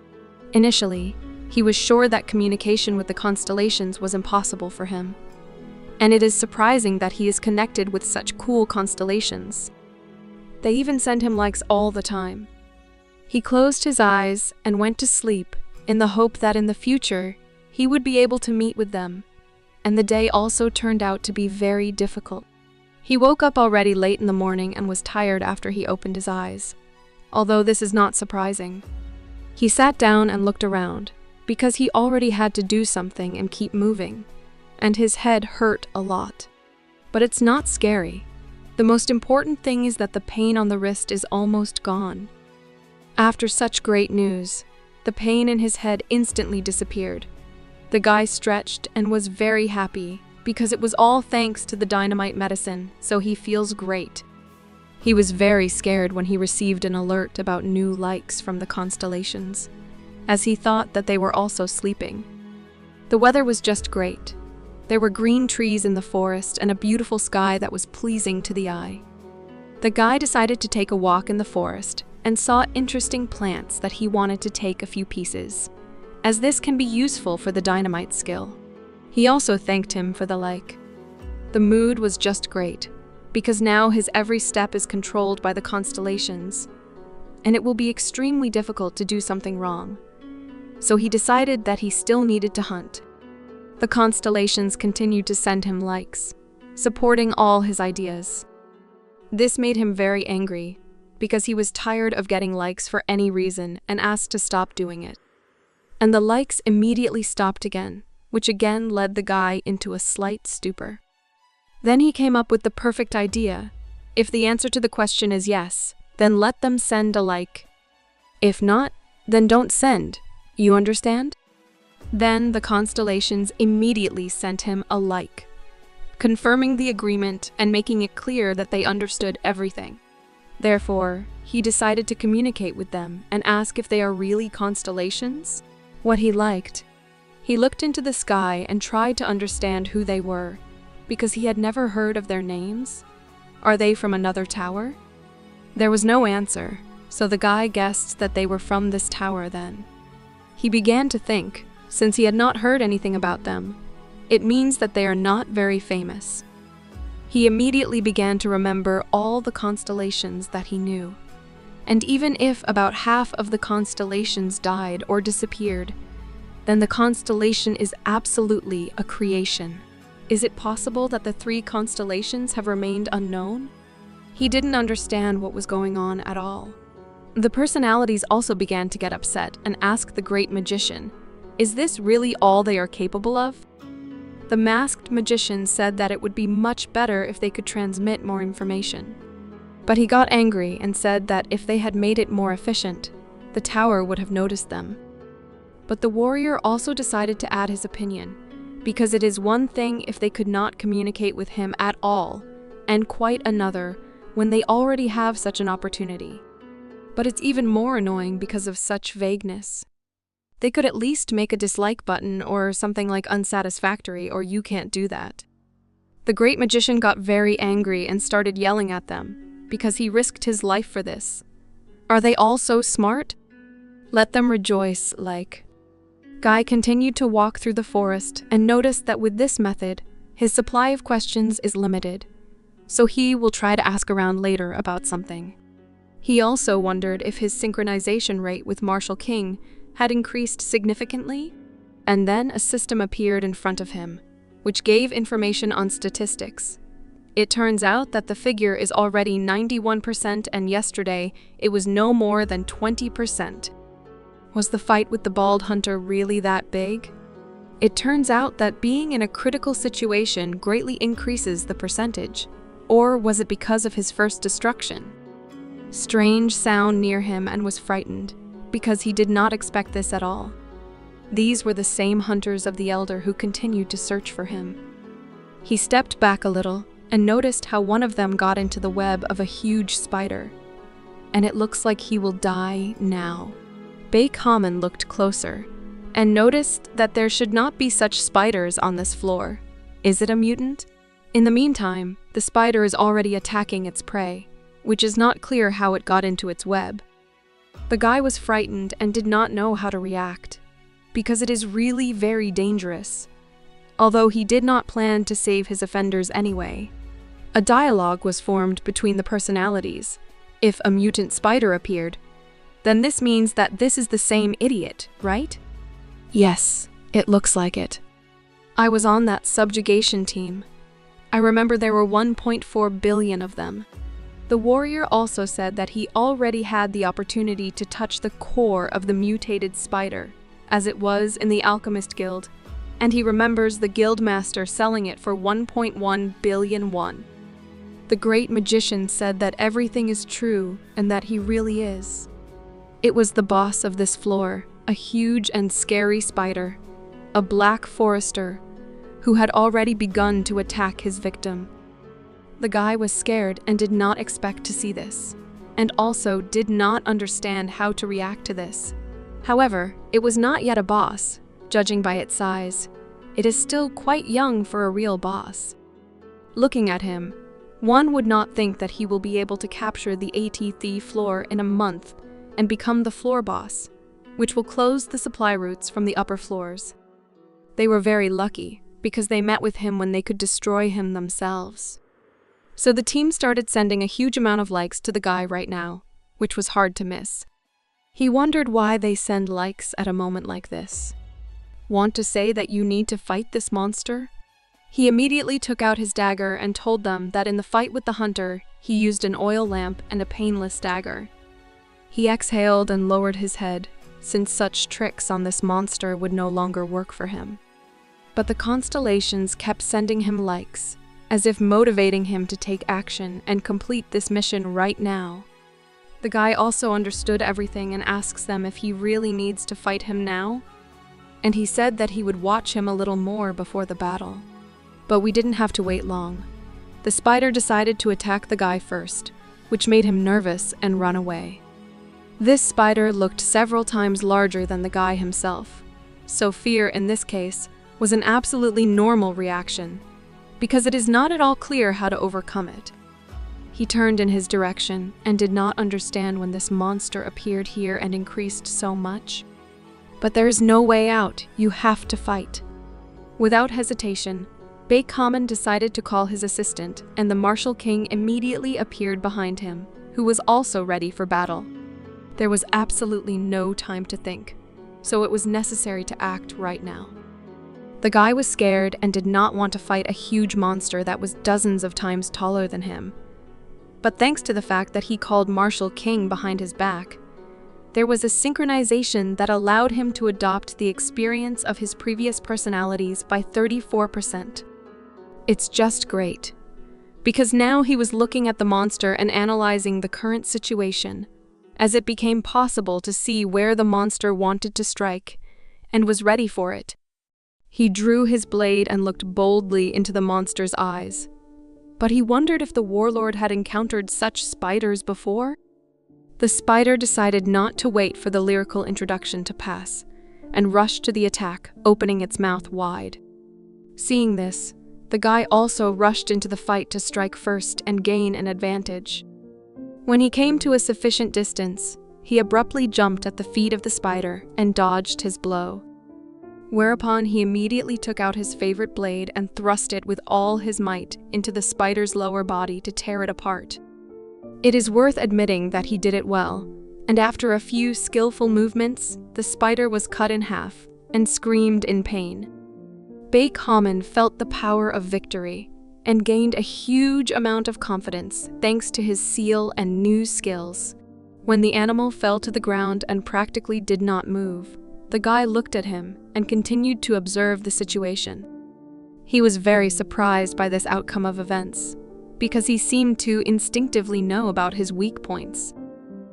Initially, he was sure that communication with the constellations was impossible for him. And it is surprising that he is connected with such cool constellations. They even send him likes all the time. He closed his eyes and went to sleep in the hope that in the future he would be able to meet with them. And the day also turned out to be very difficult. He woke up already late in the morning and was tired after he opened his eyes. Although this is not surprising. He sat down and looked around, because he already had to do something and keep moving, and his head hurt a lot. But it's not scary. The most important thing is that the pain on the wrist is almost gone. After such great news, the pain in his head instantly disappeared. The guy stretched and was very happy, because it was all thanks to the dynamite medicine, so he feels great. He was very scared when he received an alert about new likes from the constellations, as he thought that they were also sleeping. The weather was just great. There were green trees in the forest and a beautiful sky that was pleasing to the eye. The guy decided to take a walk in the forest and saw interesting plants that he wanted to take a few pieces, as this can be useful for the dynamite skill. He also thanked him for the like. The mood was just great, because now his every step is controlled by the constellations, and it will be extremely difficult to do something wrong. So he decided that he still needed to hunt. The constellations continued to send him likes, supporting all his ideas. This made him very angry, because he was tired of getting likes for any reason and asked to stop doing it. And the likes immediately stopped again, which again led the guy into a slight stupor. Then he came up with the perfect idea. If the answer to the question is yes, then let them send a like. If not, then don't send. You understand? Then the constellations immediately sent him a like, confirming the agreement and making it clear that they understood everything. Therefore, he decided to communicate with them and ask if they are really constellations. What he liked. He looked into the sky and tried to understand who they were, because he had never heard of their names. Are they from another tower? There was no answer, so the guy guessed that they were from this tower then. He began to think, since he had not heard anything about them, it means that they are not very famous. He immediately began to remember all the constellations that he knew. And even if about half of the constellations died or disappeared, then the constellation is absolutely a creation. Is it possible that the 3 constellations have remained unknown? He didn't understand what was going on at all. The personalities also began to get upset and ask the great magician, "Is this really all they are capable of?" The masked magician said that it would be much better if they could transmit more information. But he got angry and said that if they had made it more efficient, the tower would have noticed them. But the warrior also decided to add his opinion, because it is one thing if they could not communicate with him at all, and quite another when they already have such an opportunity. But it's even more annoying because of such vagueness. They could at least make a dislike button or something like unsatisfactory, or you can't do that. The great magician got very angry and started yelling at them, because he risked his life for this. Are they all so smart? Let them rejoice, like. Guy continued to walk through the forest and noticed that with this method, his supply of questions is limited, so he will try to ask around later about something. He also wondered if his synchronization rate with Marshal King had increased significantly, and then a system appeared in front of him, which gave information on statistics. It turns out that the figure is already 91% and yesterday it was no more than 20%. Was the fight with the bald hunter really that big? It turns out that being in a critical situation greatly increases the percentage. Or was it because of his first destruction? Strange sound near him and was frightened, because he did not expect this at all. These were the same hunters of the Elder who continued to search for him. He stepped back a little and noticed how one of them got into the web of a huge spider. And it looks like he will die now. Baekhaman looked closer and noticed that there should not be such spiders on this floor. Is it a mutant? In the meantime, the spider is already attacking its prey, which is not clear how it got into its web. The guy was frightened and did not know how to react, because it is really very dangerous, although he did not plan to save his offenders anyway. A dialogue was formed between the personalities. If a mutant spider appeared, then this means that this is the same idiot, right? Yes, it looks like it. I was on that subjugation team. I remember there were 1.4 billion of them. The warrior also said that he already had the opportunity to touch the core of the mutated spider, as it was in the Alchemist Guild, and he remembers the guildmaster selling it for 1.1 billion won. The great magician said that everything is true and that he really is. It was the boss of this floor, a huge and scary spider, a black forester, who had already begun to attack his victim. The guy was scared and did not expect to see this, and also did not understand how to react to this. However, it was not yet a boss, judging by its size. It is still quite young for a real boss. Looking at him, one would not think that he will be able to capture the AT-Thief floor in a month and become the floor boss, which will close the supply routes from the upper floors. They were very lucky, because they met with him when they could destroy him themselves. So the team started sending a huge amount of likes to the guy right now, which was hard to miss. He wondered why they send likes at a moment like this. Want to say that you need to fight this monster?" He immediately took out his dagger and told them that in the fight with the hunter, he used an oil lamp and a painless dagger. He exhaled and lowered his head, since such tricks on this monster would no longer work for him. But the constellations kept sending him likes, as if motivating him to take action and complete this mission right now. The guy also understood everything and asks them if he really needs to fight him now, and he said that he would watch him a little more before the battle. But we didn't have to wait long. The spider decided to attack the guy first, which made him nervous and run away. This spider looked several times larger than the guy himself, so fear in this case was an absolutely normal reaction, because it is not at all clear how to overcome it. He turned in his direction and did not understand when this monster appeared here and increased so much. But there is no way out, you have to fight. Without hesitation, Baekhaman decided to call his assistant, and the Martial King immediately appeared behind him, who was also ready for battle. There was absolutely no time to think, so it was necessary to act right now. The guy was scared and did not want to fight a huge monster that was dozens of times taller than him. But thanks to the fact that he called Martial King behind his back, there was a synchronization that allowed him to adopt the experience of his previous personalities by 34%. It's just great, because now he was looking at the monster and analyzing the current situation, as it became possible to see where the monster wanted to strike, and was ready for it. He drew his blade and looked boldly into the monster's eyes. But he wondered if the warlord had encountered such spiders before? The spider decided not to wait for the lyrical introduction to pass, and rushed to the attack, opening its mouth wide. Seeing this, the guy also rushed into the fight to strike first and gain an advantage. When he came to a sufficient distance, he abruptly jumped at the feet of the spider and dodged his blow. Whereupon he immediately took out his favorite blade and thrust it with all his might into the spider's lower body to tear it apart. It is worth admitting that he did it well, and after a few skillful movements, the spider was cut in half and screamed in pain. Baekhaman felt the power of victory and gained a huge amount of confidence thanks to his seal and new skills. When the animal fell to the ground and practically did not move, the guy looked at him and continued to observe the situation. He was very surprised by this outcome of events, because he seemed to instinctively know about his weak points.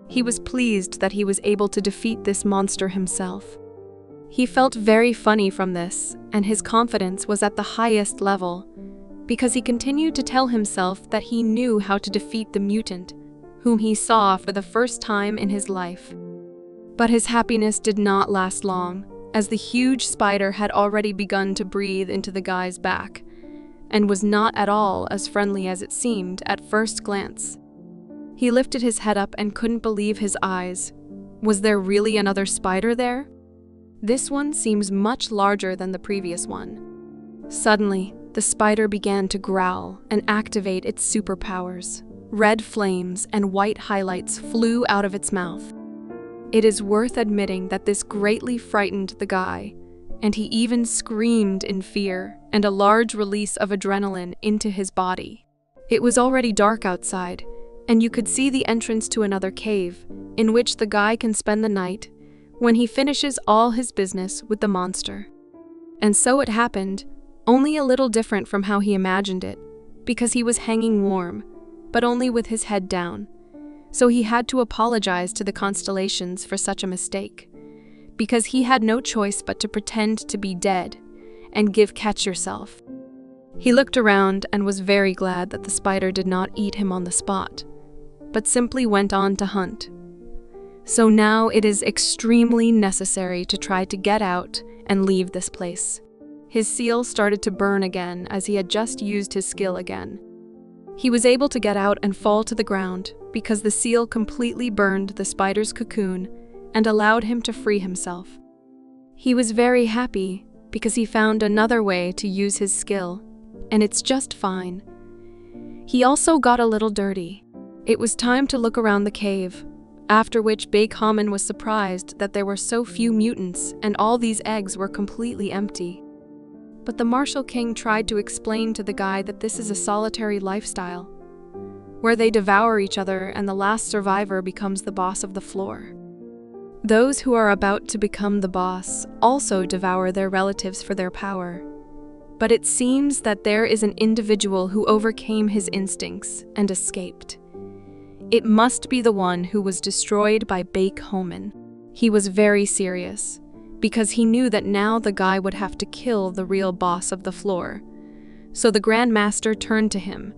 He was pleased that he was able to defeat this monster himself. He felt very funny from this, and his confidence was at the highest level, because he continued to tell himself that he knew how to defeat the mutant, whom he saw for the first time in his life. But his happiness did not last long, as the huge spider had already begun to breathe into the guy's back, and was not at all as friendly as it seemed at first glance. He lifted his head up and couldn't believe his eyes. Was there really another spider there? This one seems much larger than the previous one. Suddenly, the spider began to growl and activate its superpowers. Red flames and white highlights flew out of its mouth. It is worth admitting that this greatly frightened the guy, and he even screamed in fear and a large release of adrenaline into his body. It was already dark outside, and you could see the entrance to another cave, in which the guy can spend the night when he finishes all his business with the monster. And so it happened, only a little different from how he imagined it, because he was hanging warm, but only with his head down. So he had to apologize to the constellations for such a mistake, because he had no choice but to pretend to be dead and give catch yourself. He looked around and was very glad that the spider did not eat him on the spot, but simply went on to hunt. So now it is extremely necessary to try to get out and leave this place. His seal started to burn again as he had just used his skill again. He was able to get out and fall to the ground because the seal completely burned the spider's cocoon and allowed him to free himself. He was very happy because he found another way to use his skill, and it's just fine. He also got a little dirty. It was time to look around the cave. after which Baekhyun was surprised that there were so few mutants and all these eggs were completely empty. But the Martial King tried to explain to the guy that this is a solitary lifestyle, where they devour each other and the last survivor becomes the boss of the floor. Those who are about to become the boss also devour their relatives for their power. But it seems that there is an individual who overcame his instincts and escaped. It must be the one who was destroyed by Baekhyun. He was very serious, because he knew that now the guy would have to kill the real boss of the floor. So the Grand Master turned to him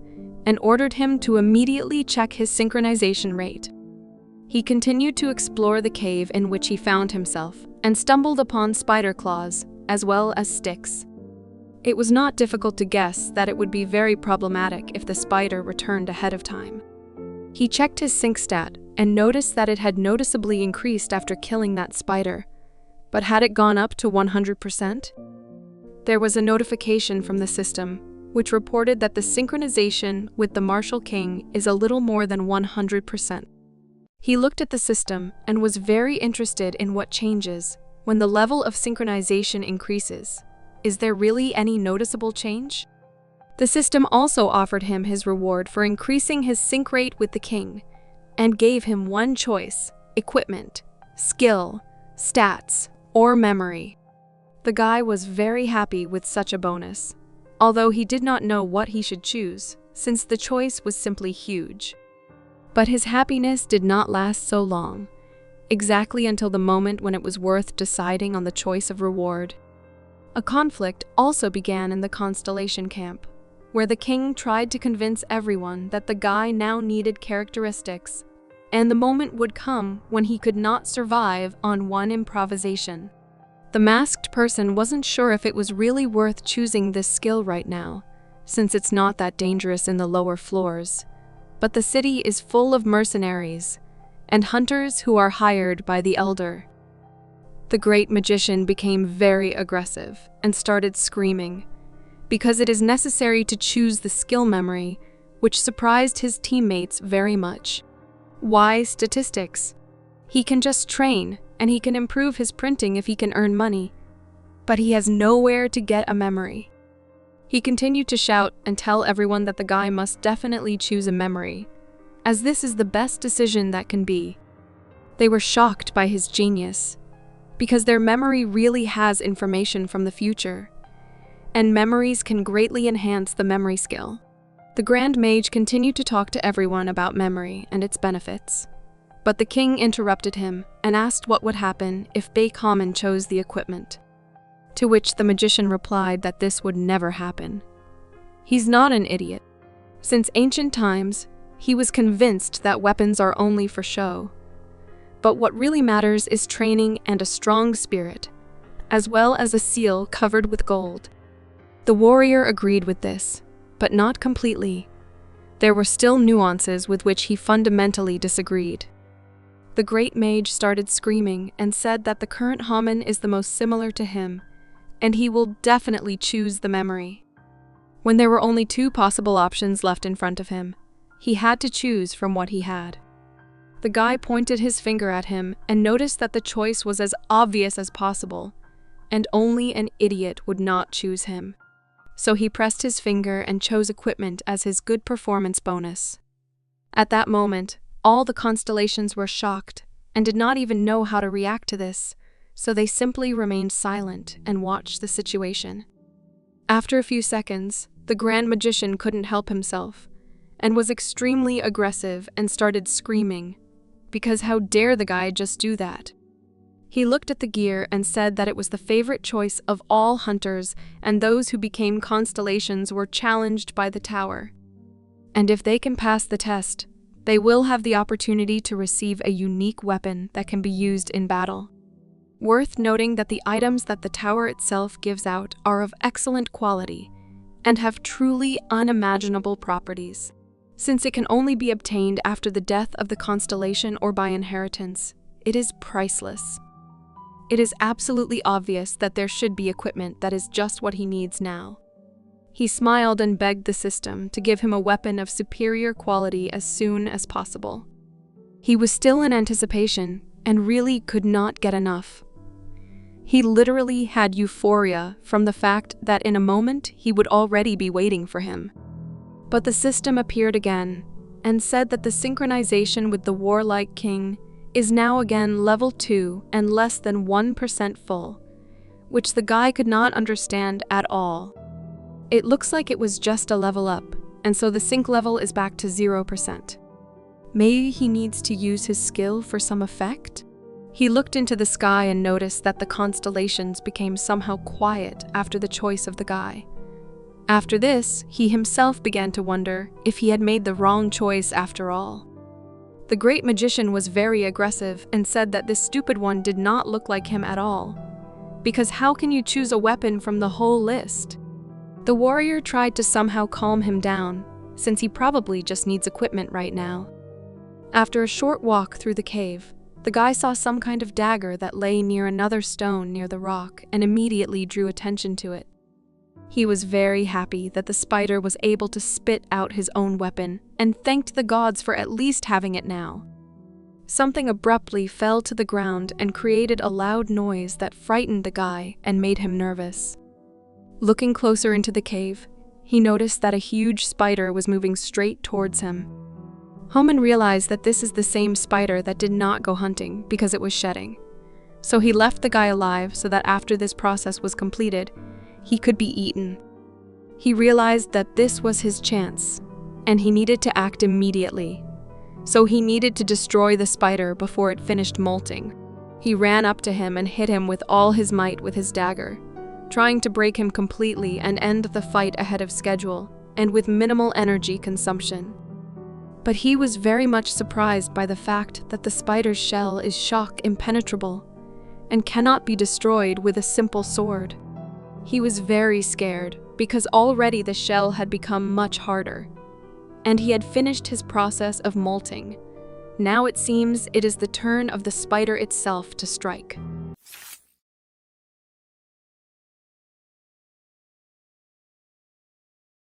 and ordered him to immediately check his synchronization rate. He continued to explore the cave in which he found himself and stumbled upon spider claws as well as sticks. It was not difficult to guess that it would be very problematic if the spider returned ahead of time. He checked his sync stat and noticed that it had noticeably increased after killing that spider. But had it gone up to 100%? There was a notification from the system which reported that the synchronization with the Martial King is a little more than 100%. He looked at the system and was very interested in what changes when the level of synchronization increases. Is there really any noticeable change? The system also offered him his reward for increasing his sync rate with the king, and gave him one choice: equipment, skill, stats, or memory. The guy was very happy with such a bonus, although he did not know what he should choose, since the choice was simply huge. But his happiness did not last so long, exactly until the moment when it was worth deciding on the choice of reward. A conflict also began in the Constellation camp, where the king tried to convince everyone that the guy now needed characteristics, and the moment would come when he could not survive on one improvisation. The masked person wasn't sure if it was really worth choosing this skill right now, since it's not that dangerous in the lower floors. But the city is full of mercenaries and hunters who are hired by the Elder. The great magician became very aggressive and started screaming, because it is necessary to choose the skill memory, which surprised his teammates very much. Why statistics? He can just train, and he can improve his printing if he can earn money. But he has nowhere to get a memory. He continued to shout and tell everyone that the guy must definitely choose a memory, as this is the best decision that can be. They were shocked by his genius, because their memory really has information from the future, and memories can greatly enhance the memory skill. The Grand Mage continued to talk to everyone about memory and its benefits, but the king interrupted him and asked what would happen if Baekhyun chose the equipment. To which the magician replied that this would never happen. He's not an idiot. Since ancient times, he was convinced that weapons are only for show. But what really matters is training and a strong spirit, as well as a seal covered with gold. The warrior agreed with this, but not completely. There were still nuances with which he fundamentally disagreed. The great mage started screaming and said that the current Haman is the most similar to him, and he will definitely choose the memory. When there were only two possible options left in front of him, he had to choose from what he had. The guy pointed his finger at him and noticed that the choice was as obvious as possible, and only an idiot would not choose him. So he pressed his finger and chose equipment as his good performance bonus. At that moment, all the constellations were shocked and did not even know how to react to this, so they simply remained silent and watched the situation. After a few seconds, the Grand Magician couldn't help himself and was extremely aggressive and started screaming, because how dare the guy just do that? He looked at the gear and said that it was the favorite choice of all hunters, and those who became constellations were challenged by the tower. And if they can pass the test, they will have the opportunity to receive a unique weapon that can be used in battle. Worth noting that the items that the tower itself gives out are of excellent quality and have truly unimaginable properties. Since it can only be obtained after the death of the constellation or by inheritance, it is priceless. It is absolutely obvious that there should be equipment that is just what he needs now. He smiled and begged the system to give him a weapon of superior quality as soon as possible. He was still in anticipation and really could not get enough. He literally had euphoria from the fact that in a moment he would already be waiting for him. But the system appeared again and said that the synchronization with the warlike king is now again level 2 and less than 1% full, which the guy could not understand at all. It looks like it was just a level up, and so the sync level is back to 0%. Maybe he needs to use his skill for some effect? He looked into the sky and noticed that the constellations became somehow quiet after the choice of the guy. After this, he himself began to wonder if he had made the wrong choice after all. The great magician was very aggressive and said that this stupid one did not look like him at all. Because how can you choose a weapon from the whole list? The warrior tried to somehow calm him down, since he probably just needs equipment right now. After a short walk through the cave, the guy saw some kind of dagger that lay near another stone near the rock and immediately drew attention to it. He was very happy that the spider was able to spit out his own weapon and thanked the gods for at least having it now. Something abruptly fell to the ground and created a loud noise that frightened the guy and made him nervous. Looking closer into the cave, he noticed that a huge spider was moving straight towards him. Homan realized that this is the same spider that did not go hunting because it was shedding. So he left the guy alive so that after this process was completed, he could be eaten. He realized that this was his chance, and he needed to act immediately. So he needed to destroy the spider before it finished molting. He ran up to him and hit him with all his might with his dagger, trying to break him completely and end the fight ahead of schedule, and with minimal energy consumption. But he was very much surprised by the fact that the spider's shell is shock impenetrable and cannot be destroyed with a simple sword. He was very scared because already the shell had become much harder, and he had finished his process of molting. Now it seems it is the turn of the spider itself to strike.